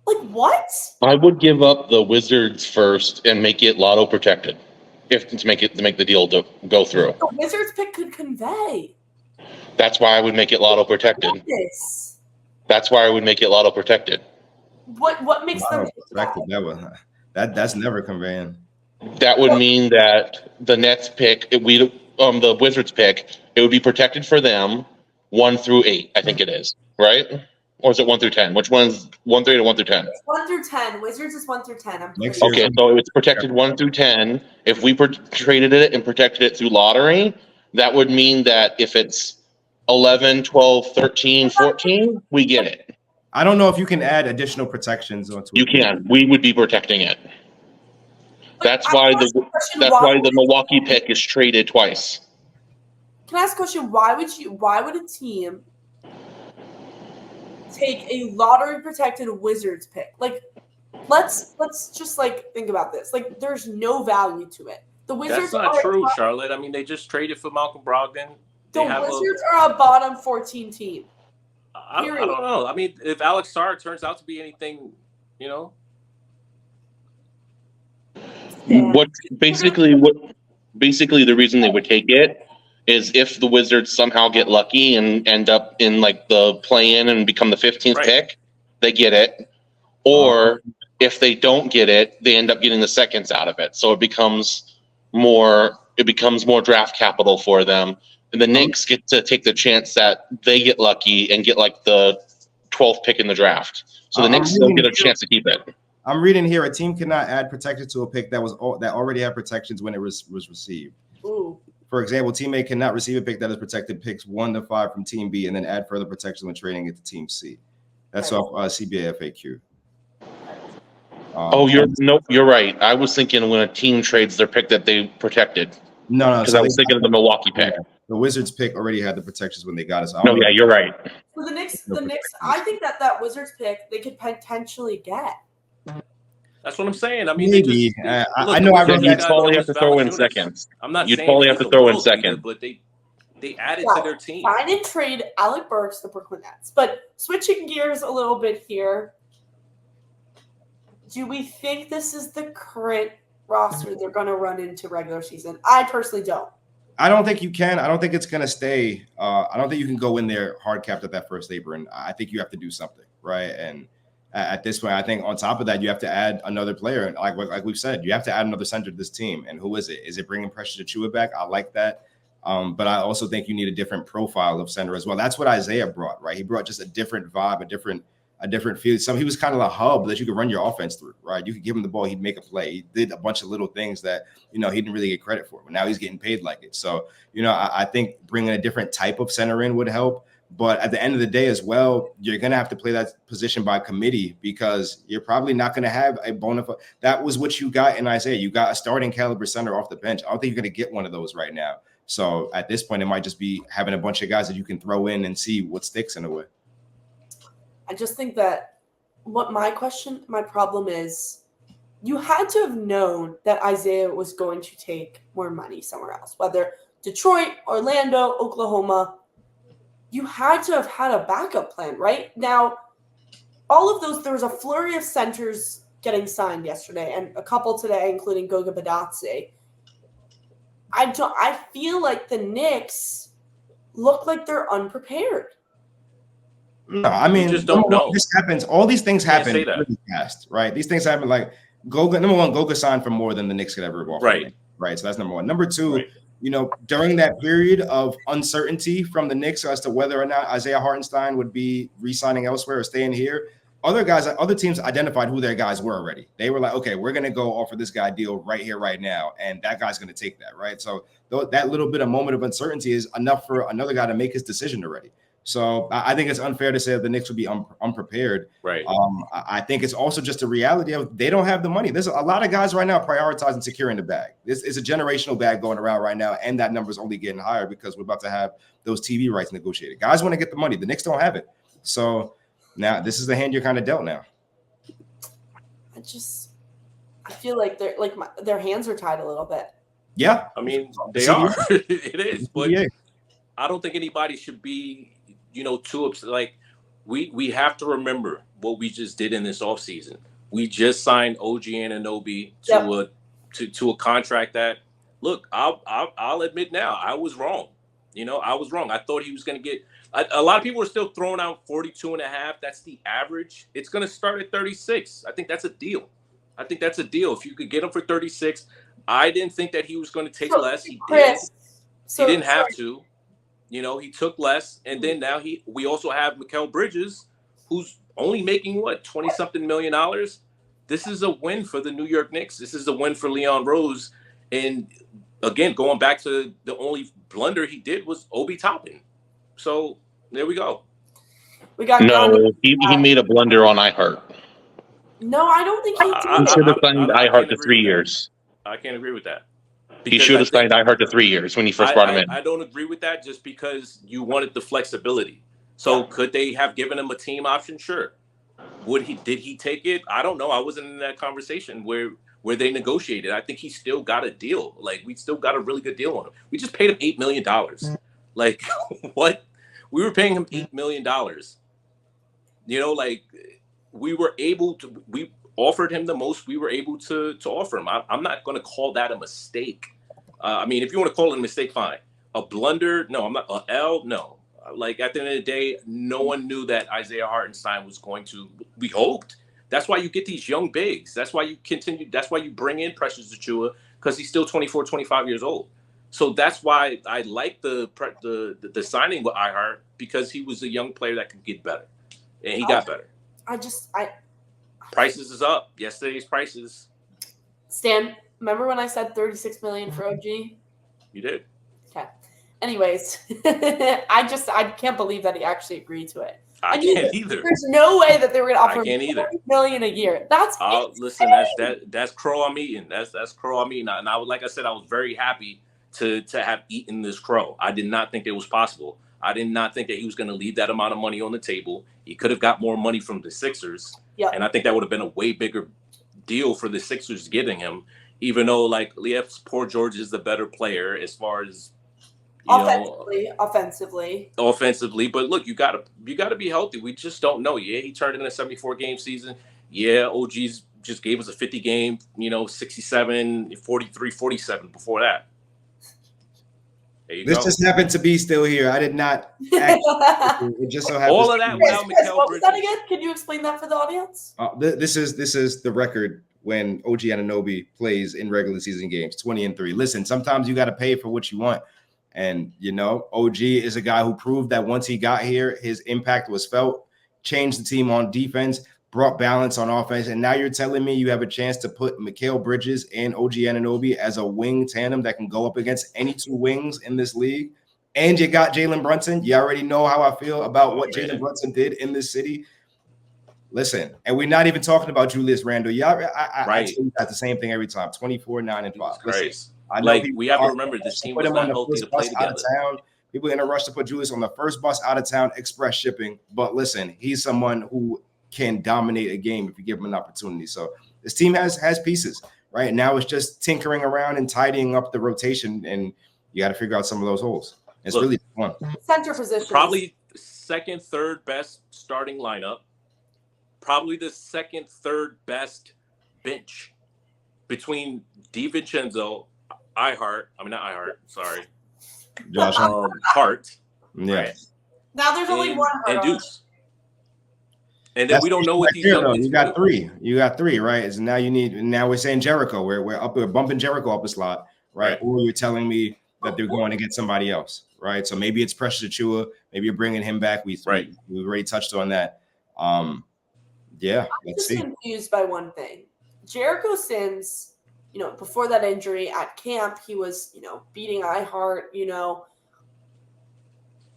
Like what? I would give up the Wizards first and make it lotto protected. To make the deal to go through. The Wizards pick could convey. That's why I would make it lotto protected. That's why I would make it lotto protected. What makes them protected? That's never conveying. That would mean that the Nets pick, the Wizards pick, it would be protected for them 1 through 8. I think it is, right? Or is it 1 through 10? Which one's 1 through 8 or 1 through 10? It's 1 through 10. Wizards is 1 through 10. Okay, so it's protected 1 through 10. If we traded it and protected it through lottery, that would mean that if it's 11, 12, 13, 14, we get it. I don't know if you can add additional protections onto it. You can. We would be protecting it. That's why the Milwaukee pick is traded twice. Can I ask a question? Why would a team take a lottery protected Wizards pick? Like, let's just like think about this. Like, there's no value to it. The Wizards That's not are true, Charlotte. I mean, they just traded for Malcolm Brogdon. the Wizards are a bottom 14 team. I don't know. I mean, if Alex Sarr turns out to be anything, Basically the reason they would take it is if the Wizards somehow get lucky and end up in like the play-in and become the 15th pick, they get it. Or if they don't get it, they end up getting the seconds out of it. So it becomes more draft capital for them. And the Knicks get to take the chance that they get lucky and get like the 12th pick in the draft. So the Knicks still get a chance to keep it. I'm reading here, a team cannot add protection to a pick that already had protections when it was received. Ooh. For example, teammate cannot receive a pick that is protected picks 1 to 5 from Team B and then add further protection when trading it to Team C. That's off CBA FAQ. You're right. I was thinking when a team trades their pick that they protected. No, because I was thinking of the Milwaukee pick. The Wizards pick already had the protections when they got us. You're right. So the Knicks. I think that Wizards pick they could potentially get. That's what I'm saying. I mean, maybe. I know. You'd probably have to throw in seconds. I'm not. You'd probably have to throw in second. But they added to their team. Sign and trade Alec Burks, the Brooklyn Nets. But switching gears a little bit here, do we think this is the current roster they're going to run into regular season? I personally don't. I don't think you can. I don't think it's going to stay. I don't think you can go in there hard capped at that first apron. I think you have to do something, right? And at this point, I think on top of that, you have to add another player. And like we've said, you have to add another center to this team. And who is it? Is it bringing Precious Achiuwa back? I like that. But I also think you need a different profile of center as well. That's what Isaiah brought, right? He brought just a different vibe, a different feel. So he was kind of a hub that you could run your offense through, right? You could give him the ball, he'd make a play. He did a bunch of little things that, he didn't really get credit for, but now he's getting paid like it. So, I think bringing a different type of center in would help. But at the end of the day as well, you're going to have to play that position by committee because you're probably not going to have a bona fide. That was what you got in Isaiah. You got a starting caliber center off the bench. I don't think you're going to get one of those right now. So at this point, it might just be having a bunch of guys that you can throw in and see what sticks in a way. I just think that my problem is you had to have known that Isaiah was going to take more money somewhere else, whether Detroit, Orlando, Oklahoma. You had to have had a backup plan, right? Now, all of those, there was a flurry of centers getting signed yesterday and a couple today, including Goga Badatse. I feel like the Knicks look like they're unprepared. No, I mean, just don't know. This happens. All these things happen really fast, right? These things happen like Goga. Number one, Goga signed for more than the Knicks could ever offer. Right. So that's number one. Number two, during that period of uncertainty from the Knicks as to whether or not Isaiah Hartenstein would be re-signing elsewhere or staying here, other teams identified who their guys were already. They were like, okay, we're going to go offer this guy a deal right here, right now. And that guy's going to take that, right? So that little bit of moment of uncertainty is enough for another guy to make his decision already. So I think it's unfair to say that the Knicks would be unprepared. Right. I think it's also just a reality of they don't have the money. There's a lot of guys right now prioritizing securing the bag. It's a generational bag going around right now, and that number is only getting higher because we're about to have those TV rights negotiated. Guys want to get the money. The Knicks don't have it. So now this is the hand you're kind of dealt now. I feel like their hands are tied a little bit. Yeah. I mean, they are. It is. But I don't think anybody should be too upset. Like we have to remember what we just did in this offseason. We just signed OG Anunoby to a contract that, look, I'll admit now, I was wrong. I was wrong. I thought he was going to get a lot of people are still throwing out 42.5. That's the average. It's going to start at 36. I think that's a deal. If you could get him for 36, I didn't think that he was going to take less. He did. He didn't have to. He took less, and then now we also have Mikal Bridges, who's only making $20-something million. This is a win for the New York Knicks. This is a win for Leon Rose. And again, going back to the only blunder he did was Obi Toppin. So there we go. He made a blunder on iHeart. No, I don't think he did. He should have signed iHeart for 3 years. I can't agree with that. He should have signed Ihart to 3 years when he first brought him in. I don't agree with that just because you wanted the flexibility. So could they have given him a team option? Sure. Did he take it? I don't know. I wasn't in that conversation where they negotiated. I think he still got a deal. Like, we still got a really good deal on him. We just paid him $8 million. Like, what? We were paying him $8 million. You know, like, we offered him the most we were able to offer him. I'm not going to call that a mistake. I mean, if you want to call it a mistake, fine. A blunder? No, I'm not. A L? No. Like, at the end of the day, no one knew that Isaiah Hartenstein was going to. We hoped. That's why you get these young bigs. That's why you continue. That's why you bring in Precious Achiuwa, because he's still 24, 25 years old. So that's why I like the signing with Ihart, because he was a young player that could get better, and he got better. Prices is up. Yesterday's prices. Stan, remember when I said $36 million for OG? You did. Okay. Anyways, I can't believe that he actually agreed to it. I can't either. There's no way that they were going to offer him $30 million a year. That's listen. That's crow I'm eating. That's crow I'm eating. And like I said, I was very happy to have eaten this crow. I did not think it was possible. I did not think that he was going to leave that amount of money on the table. He could have got more money from the Sixers. Yeah. And I think that would have been a way bigger deal for the Sixers getting him, even though, like, yes, poor George is the better player as far as offensively. But look, you gotta be healthy. We just don't know. Yeah, he turned in a 74-game season. Yeah, OG's just gave us a 50-game, 67, 43, 47 before that. This just happened to be still here. I did not. It just so happened. All of that without Mikal What was that again? Can you explain that for the audience? This is the record when OG Anunoby plays in regular season games, 20-3. Listen, sometimes you got to pay for what you want, and OG is a guy who proved that once he got here, his impact was felt. Changed the team on defense, brought balance on offense, and now you're telling me you have a chance to put Mikal Bridges and OG Anunoby as a wing tandem that can go up against any two wings in this league, and you got Jalen Brunson. You already know how I feel about what Jalen Brunson did in this city. Listen, and we're not even talking about Julius Randle. I tell you that the same thing every time. 24, 9, and 5. Listen, I know we have to remember this team was not healthy to play together. People in a rush to put Julius on the first bus out of town, express shipping. But listen, he's someone who can dominate a game if you give him an opportunity. So this team has pieces. Right now, it's just tinkering around and tidying up the rotation, and you got to figure out some of those holes. It's really fun. Center position. Probably second, third best starting lineup. Probably the second, third best bench between DiVincenzo, Josh Hart. Yeah. Right? Now there's only one Hart and Deuce. And then we don't know what these young you got three. You got three, right? So now we're saying Jericho. We're bumping Jericho up a slot, right? Or you're telling me that they're going to get somebody else, right? So maybe it's Precious Achiuwa. Maybe you're bringing him back. We already touched on that. Yeah, let's see. I'm confused by one thing. Jericho Sims, before that injury at camp, he was, beating Ihart,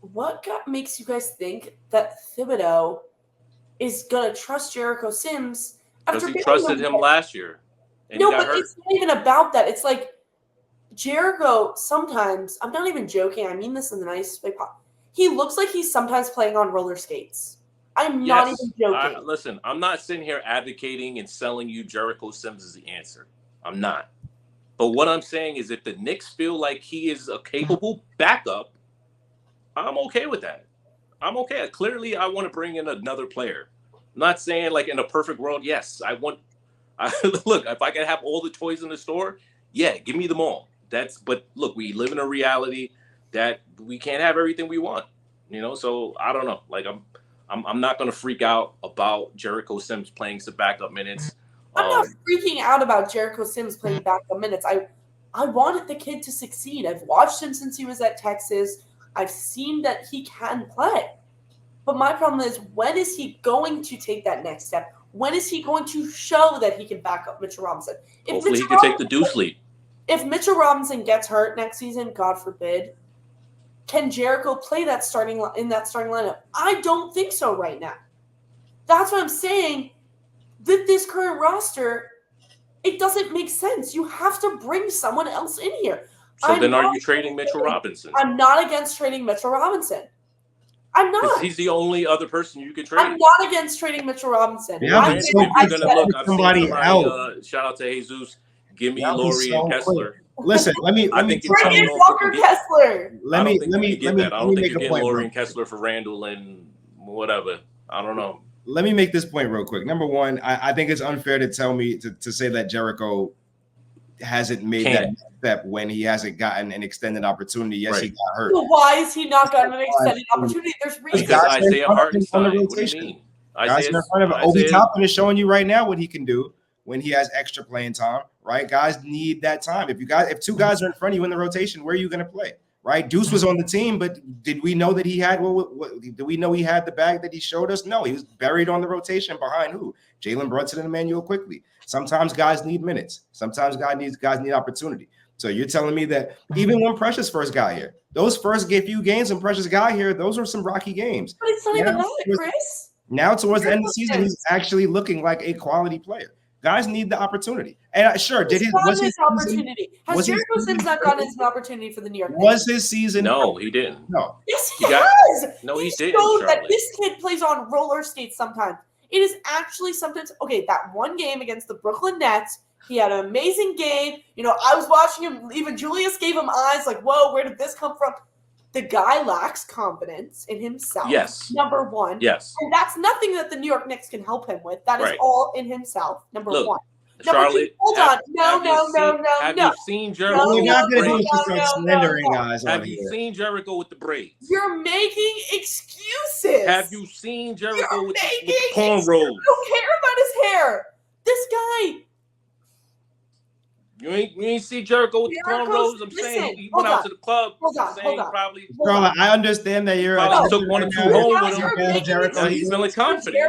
What makes you guys think that Thibodeau is going to trust Jericho Sims after he trusted him last year? No, but it's not even about that. It's like Jericho sometimes, I'm not even joking, I mean this in the nicest way possible. He looks like he's sometimes playing on roller skates. I'm not even joking. Listen, I'm not sitting here advocating and selling you Jericho Sims as the answer. I'm not. But what I'm saying is if the Knicks feel like he is a capable backup, I'm okay with that. I'm okay. Clearly, I want to bring in another player. I'm not saying like in a perfect world, yes, look, if I could have all the toys in the store, yeah, give me them all. But look, we live in a reality that we can't have everything we want, so I don't know. Like I'm not going to freak out about Jericho Sims playing some backup minutes. I'm not freaking out about Jericho Sims playing backup minutes. I wanted the kid to succeed. I've watched him since he was at Texas. I've seen that he can play. But my problem is, when is he going to take that next step? When is he going to show that he can back up Mitchell Robinson? Hopefully he can take the Deuce lead. If Mitchell Robinson gets hurt next season, God forbid, can Jericho play in that starting lineup? I don't think so right now. That's what I'm saying. With this current roster, It doesn't make sense. You have to bring someone else in here. So then are you trading Mitchell Robinson? I'm not against trading Mitchell Robinson. I'm not. He's the only other person you could trade. I'm not against trading Mitchell Robinson. Yeah, Granted, so if you're gonna look, I've somebody seen somebody, shout out to Jesus, give me Laurie and Kessler. Listen, let me think tell it's you- Bring in Walker Kessler. let me get that. I don't think make you're a getting point. Laurie Bro. and Kessler for Randall and whatever. I don't know. Let me make this point real quick. Number one, I think it's unfair to tell me to say that Jericho hasn't made that step when he hasn't gotten an extended opportunity. Yes, he got hurt. Well, why has he not gotten an extended opportunity? There's reasons. Because guys Isaiah in front of him on Hartenstein. the What do you rotation. mean? Guys in front of him. Obi Toppin is showing you right now what he can do when he has extra playing time, right? Guys need that time. If two guys are in front of you in the rotation, where are you going to play, right? Deuce was on the team, but did we know that he had did we know he had the bag that he showed us? No, he was buried on the rotation behind who? Jalen Brunson and Emmanuel Quickly. Sometimes guys need minutes. Sometimes guys need opportunity. So you're telling me that even when Precious first got here, those first few games when Precious got here, those were some rocky games. But it's not even that, Chris. Now towards the end of the season, he's actually looking like a quality player. Guys need the opportunity. And sure, was his opportunity? Has Jericho Sims not gotten his opportunity for the New York Knicks? Was his season? No, he didn't. No. Yes, he has. No, he didn't. Charlotte. That this kid plays on roller skates sometimes. It is actually sometimes okay. That one game against the Brooklyn Nets, he had an amazing game. You know, I was watching him. Even Julius gave him eyes like, "Whoa, where did this come from?" The guy lacks confidence in himself. Yes. Number one. Yes. And that's nothing that the New York Knicks can help him with. That is all in himself. Number one. Charlotte, hold on. No. Have you seen Jericho? You're not going to do some slandering guys. Have you seen Jericho with the braids? You're making excuses. Have you seen Jericho with the cornrows? I don't care about his hair. This guy. You ain't see Jericho with the cornrows. I'm saying he went out to the club. Hold on. Probably. Charlotte, I understand that you're. Probably took 1 or 2 home with him. Jericho, he's feeling confident.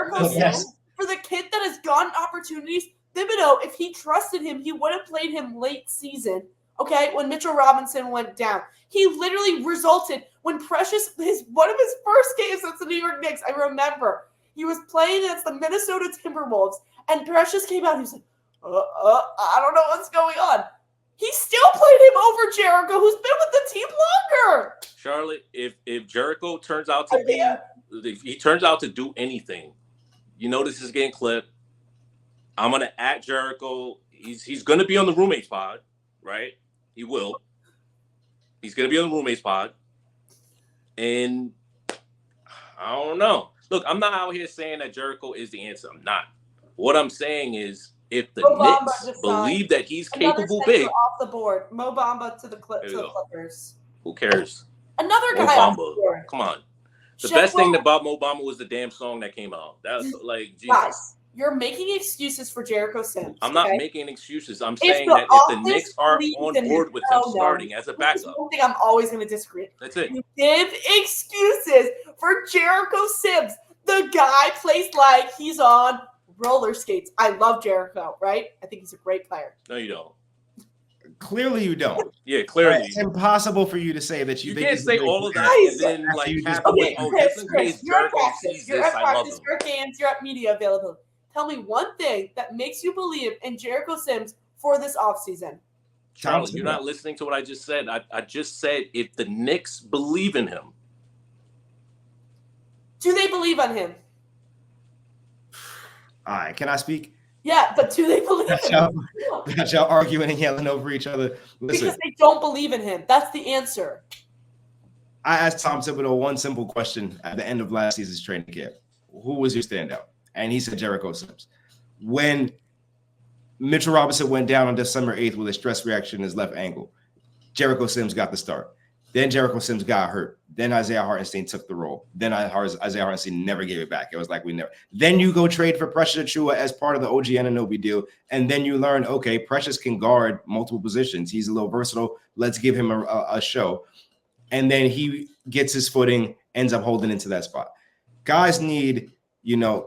For the kid that has gotten opportunities, Thibodeau, if he trusted him, he would have played him late season. Okay, when Mitchell Robinson went down, he literally resulted when Precious one of his first games against the New York Knicks. I remember he was playing against the Minnesota Timberwolves, and Precious came out. He was like, I don't know what's going on. He still played him over Jericho, who's been with the team longer. Charlotte, if Jericho turns out to if he turns out to do anything, you know this is getting clipped. I'm gonna at Jericho. He's gonna be on the roommates pod, right? He will. He's gonna be on the roommates pod, and I don't know. Look, I'm not out here saying that Jericho is the answer. I'm not. What I'm saying is, if the Knicks believe that he's capable, big off the board, Mo Bamba to the Clippers. Who cares? Another guy off the board. Come on. The best thing about Mo Bamba was the damn song that came out. That's like Jesus. Guys, you're making excuses for Jericho Sims. I'm not making excuses. I'm saying that if the Knicks are on board with him starting as a backup. One thing I'm always going to disagree. That's it. You give excuses for Jericho Sims. The guy plays like he's on roller skates. I love Jericho, right? I think he's a great player. No, you don't. Clearly, you don't. Yeah, clearly. Right? It's impossible for you to say that you can't say all of that and then like just in case Jericho sees this, I love him. You're at games, you're at media availability. Tell me one thing that makes you believe in Jericho Sims for this offseason. Charlie, you're not listening to what I just said. I just said if the Knicks believe in him. Do they believe in him? All right, can I speak? Yeah, but do they believe in him? Got y'all arguing and yelling over each other. Listen, because they don't believe in him. That's the answer. I asked Tom Thibodeau one simple question at the end of last season's training camp. Who was your standout? And he said Jericho Sims. When Mitchell Robinson went down on December 8th with a stress reaction in his left ankle, Jericho Sims got the start. Then Jericho Sims got hurt. Then Isaiah Hartenstein took the role. Then Isaiah Hartenstein never gave it back. It was like we never. Then you go trade for Precious Achiuwa as part of the OG Anunoby deal. And then you learn, okay, Precious can guard multiple positions. He's a little versatile. Let's give him a show. And then he gets his footing, ends up holding into that spot. Guys need,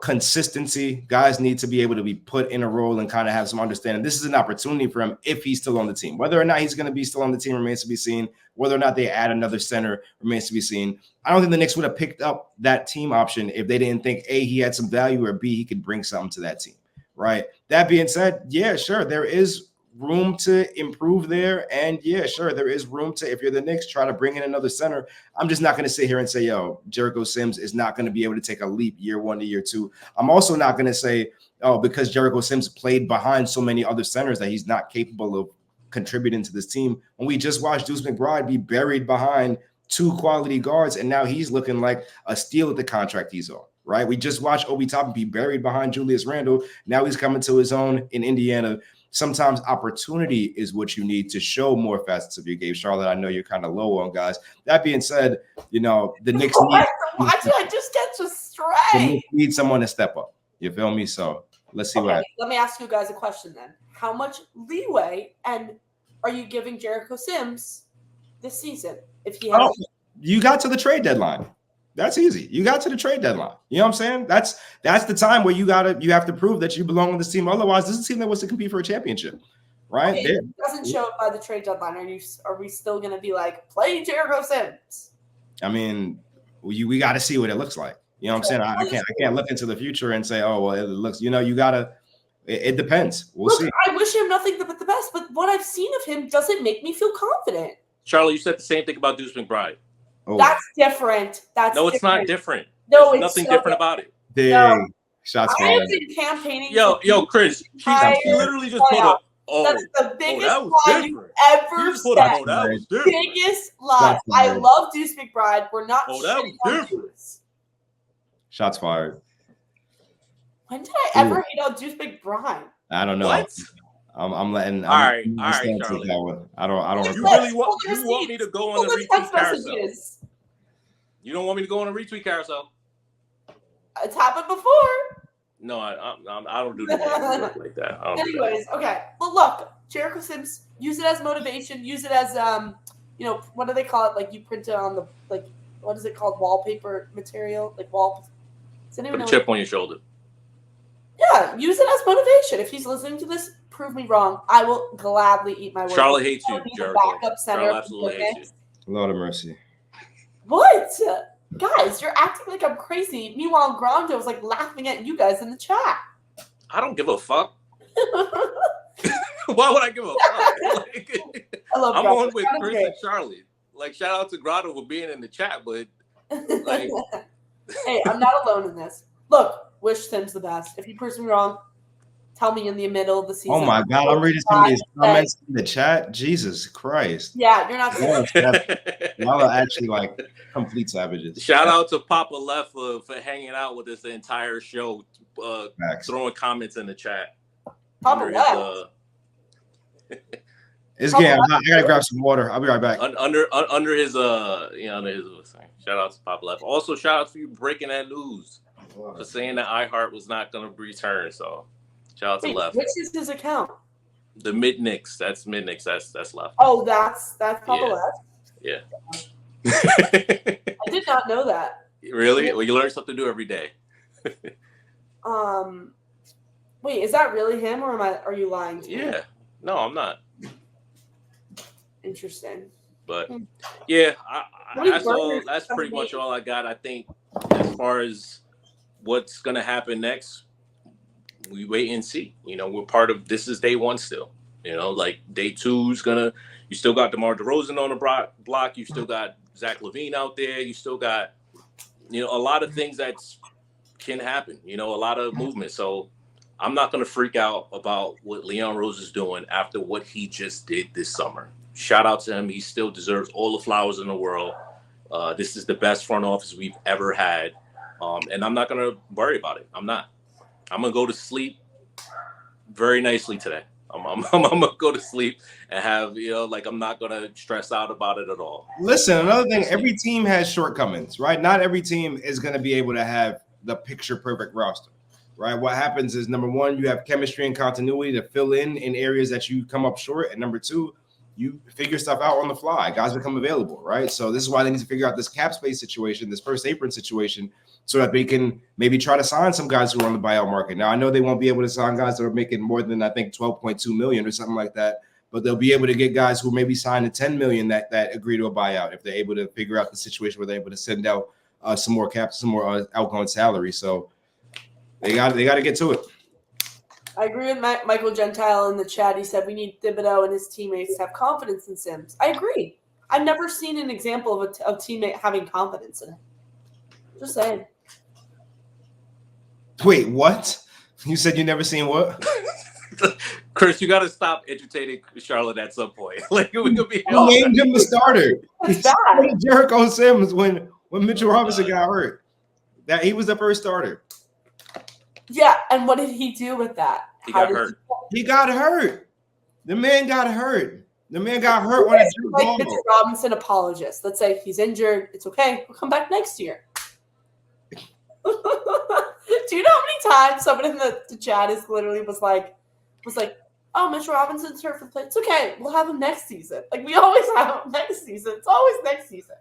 consistency. Guys need to be able to be put in a role and kind of have some understanding. This is an opportunity for him if he's still on the team. Whether or not he's going to be still on the team remains to be seen. Whether or not they add another center remains to be seen. I don't think the Knicks would have picked up that team option if they didn't think, A, he had some value, or B, he could bring something to that team, right? That being said, yeah, sure, there is room to improve there. And yeah, sure, there is room to, if you're the Knicks, try to bring in another center. I'm just not going to sit here and say, yo, Jericho Sims is not going to be able to take a leap year 1 to year 2. I'm also not going to say, oh, because Jericho Sims played behind so many other centers that he's not capable of contributing to this team. When we just watched Deuce McBride be buried behind 2 quality guards, and now he's looking like a steal at the contract he's on, right? We just watched Obi Toppin be buried behind Julius Randle. Now he's coming to his own in Indiana. Sometimes opportunity is what you need to show more facets of your game. Charlotte, I know you're kind of low on guys. That being said, the Knicks Why did I just catch a stray? need someone to step up. You feel me? So let's see what happens. Let me ask you guys a question then. How much leeway and are you giving Jericho Sims this season? If he has you got to the trade deadline. That's easy. You got to the trade deadline. You know what I'm saying? That's the time where you have to prove that you belong on this team. Otherwise, this is a team that wants to compete for a championship, right? Okay, if it doesn't show up by the trade deadline, are we still going to be like, play Jericho Sims? I mean, we got to see what it looks like. You know what I'm saying? I can't look into the future and say, oh, well, it looks. You got to. It depends. We'll see. I wish him nothing but the best, but what I've seen of him doesn't make me feel confident. Charlie, you said the same thing about Deuce McBride. Oh. That's different. It's not different. No, There's nothing different about it. Dang. No. Shots I fired. have been campaigning. Yo, Chris, she literally just put up. That's the biggest that was lie different. you ever said. That was different. Biggest lie. I love Deuce McBride. We're not. That was different. Shots fired. When did I ever hate on Deuce McBride? I don't know. What? I'm letting. All right, Charlie. I don't. You really want me to go on the retweet carousel? You don't want me to go on a retweet carousel? It's happened before. No, I don't do that like that. Anyways, okay. Well, look, Jericho Sims, use it as motivation. Use it as what do they call it? Like you print it on the what is it called? Wallpaper material, like wall. Put a chip on your shoulder. Yeah, use it as motivation. If he's listening to this, prove me wrong. I will gladly eat my words. Charlotte hates you, Jericho. Backup center. Charlotte absolutely hates you. Lord of mercy. What? Guys, you're acting like I'm crazy. Meanwhile, Grando was like laughing at you guys in the chat. I don't give a fuck. Why would I give a fuck? I'm on with Chris and Charlie. Like, shout out to Grotto for being in the chat, but like, hey, I'm not alone in this. Look, wish Sims the best. If he proves me wrong, tell me in the middle of the season. Oh my God, I'm reading some of these comments in the chat. Jesus Christ. Yeah, you're not saying y'all are actually like complete savages. Shout out to Papa Left for hanging out with us the entire show, throwing comments in the chat. Papa Left. It's game. I gotta grab some water. I'll be right back. Under his shout out to Papa Left. Also, shout out to you breaking that news for saying that iHeart was not gonna return. So shout out to Left. Which is his account? The Mid Knicks. That's Mid Knicks. That's Left. Oh, that's Papa Left. Yeah. I did not know that. Really? Well, you learn something new every day. Wait, is that really him, or are you lying to me? Yeah. No, I'm not. Interesting. But yeah, that's pretty much all I got. I think as far as what's gonna happen next, we wait and see. We're part of this is day one still. Like day two's you still got DeMar DeRozan on the block, you still got Zach LaVine out there, you still got a lot of things that can happen, a lot of movement. So I'm not gonna freak out about what Leon Rose is doing after what he just did this summer. Shout out to him. He still deserves all the flowers in the world. This is the best front office we've ever had. And I'm not going to worry about it. I'm not. I'm going to go to sleep very nicely today. I'm going to go to sleep and have, I'm not going to stress out about it at all. Listen, another thing, every team has shortcomings, right? Not every team is going to be able to have the picture perfect roster, right? What happens is, number one, you have chemistry and continuity to fill in areas that you come up short. And number two, you figure stuff out on the fly. Guys become available, right? So this is why they need to figure out this cap space situation, this first apron situation, so that they can maybe try to sign some guys who are on the buyout market. Now, I know they won't be able to sign guys that are making more than, I think, $12.2 million or something like that, but they'll be able to get guys who maybe sign at $10 million that agree to a buyout if they're able to figure out the situation where they're able to send out some more outgoing salary. So they got to get to it. I agree with Michael Gentile in the chat. He said we need Thibodeau and his teammates to have confidence in Sims. I agree. I've never seen an example of a teammate having confidence in him. Just saying. Wait, what? You said you never seen what? Chris, you got to stop entertaining Charlotte at some point. Like we could be. Who named him the starter? That's He bad. started Jericho Sims when Mitchell Robinson got hurt. That he was the first starter. Yeah, and what did he do with that? He got hurt. He got hurt. The man got hurt. The man got hurt when like Mitchell Robinson apologist. Let's say he's injured. It's okay. We'll come back next year. Do you know how many times someone in the chat is literally was like, oh, Mitchell Robinson's hurt for the play. It's okay. We'll have him next season. Like we always have him next season. It's always next season.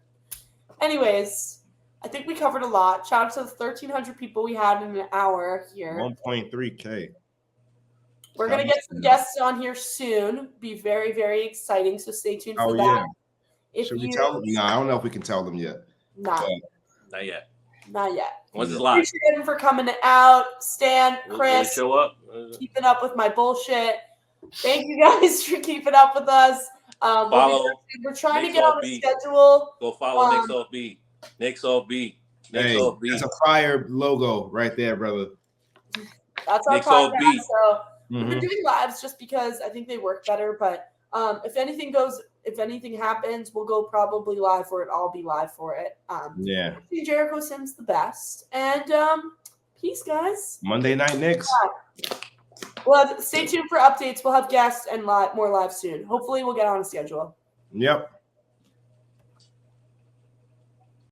Anyways, I think we covered a lot. Shout out to the 1,300 people we had in an hour here. 1.3K. We're going to get some guests on here soon. Be very, very exciting. So stay tuned for that. Yeah. Should we tell them? No, I don't know if we can tell them yet. Not yet. Not yet. When's this live? Appreciate him for coming out. Stan, Chris, show up. Keeping up with my bullshit. Thank you guys for keeping up with us. We're trying to get on the schedule. Go follow Knicks Off B. Knicks Off B. Hey, that's a fire logo right there, brother. That's our podcast. So we've been doing lives just because I think they work better. But if anything happens, we'll go probably live for it. I'll be live for it. Yeah. Jericho Sims the best. And peace, guys. Monday Night Knicks. Well, stay tuned for updates. We'll have guests and more live soon. Hopefully, we'll get on a schedule. Yep.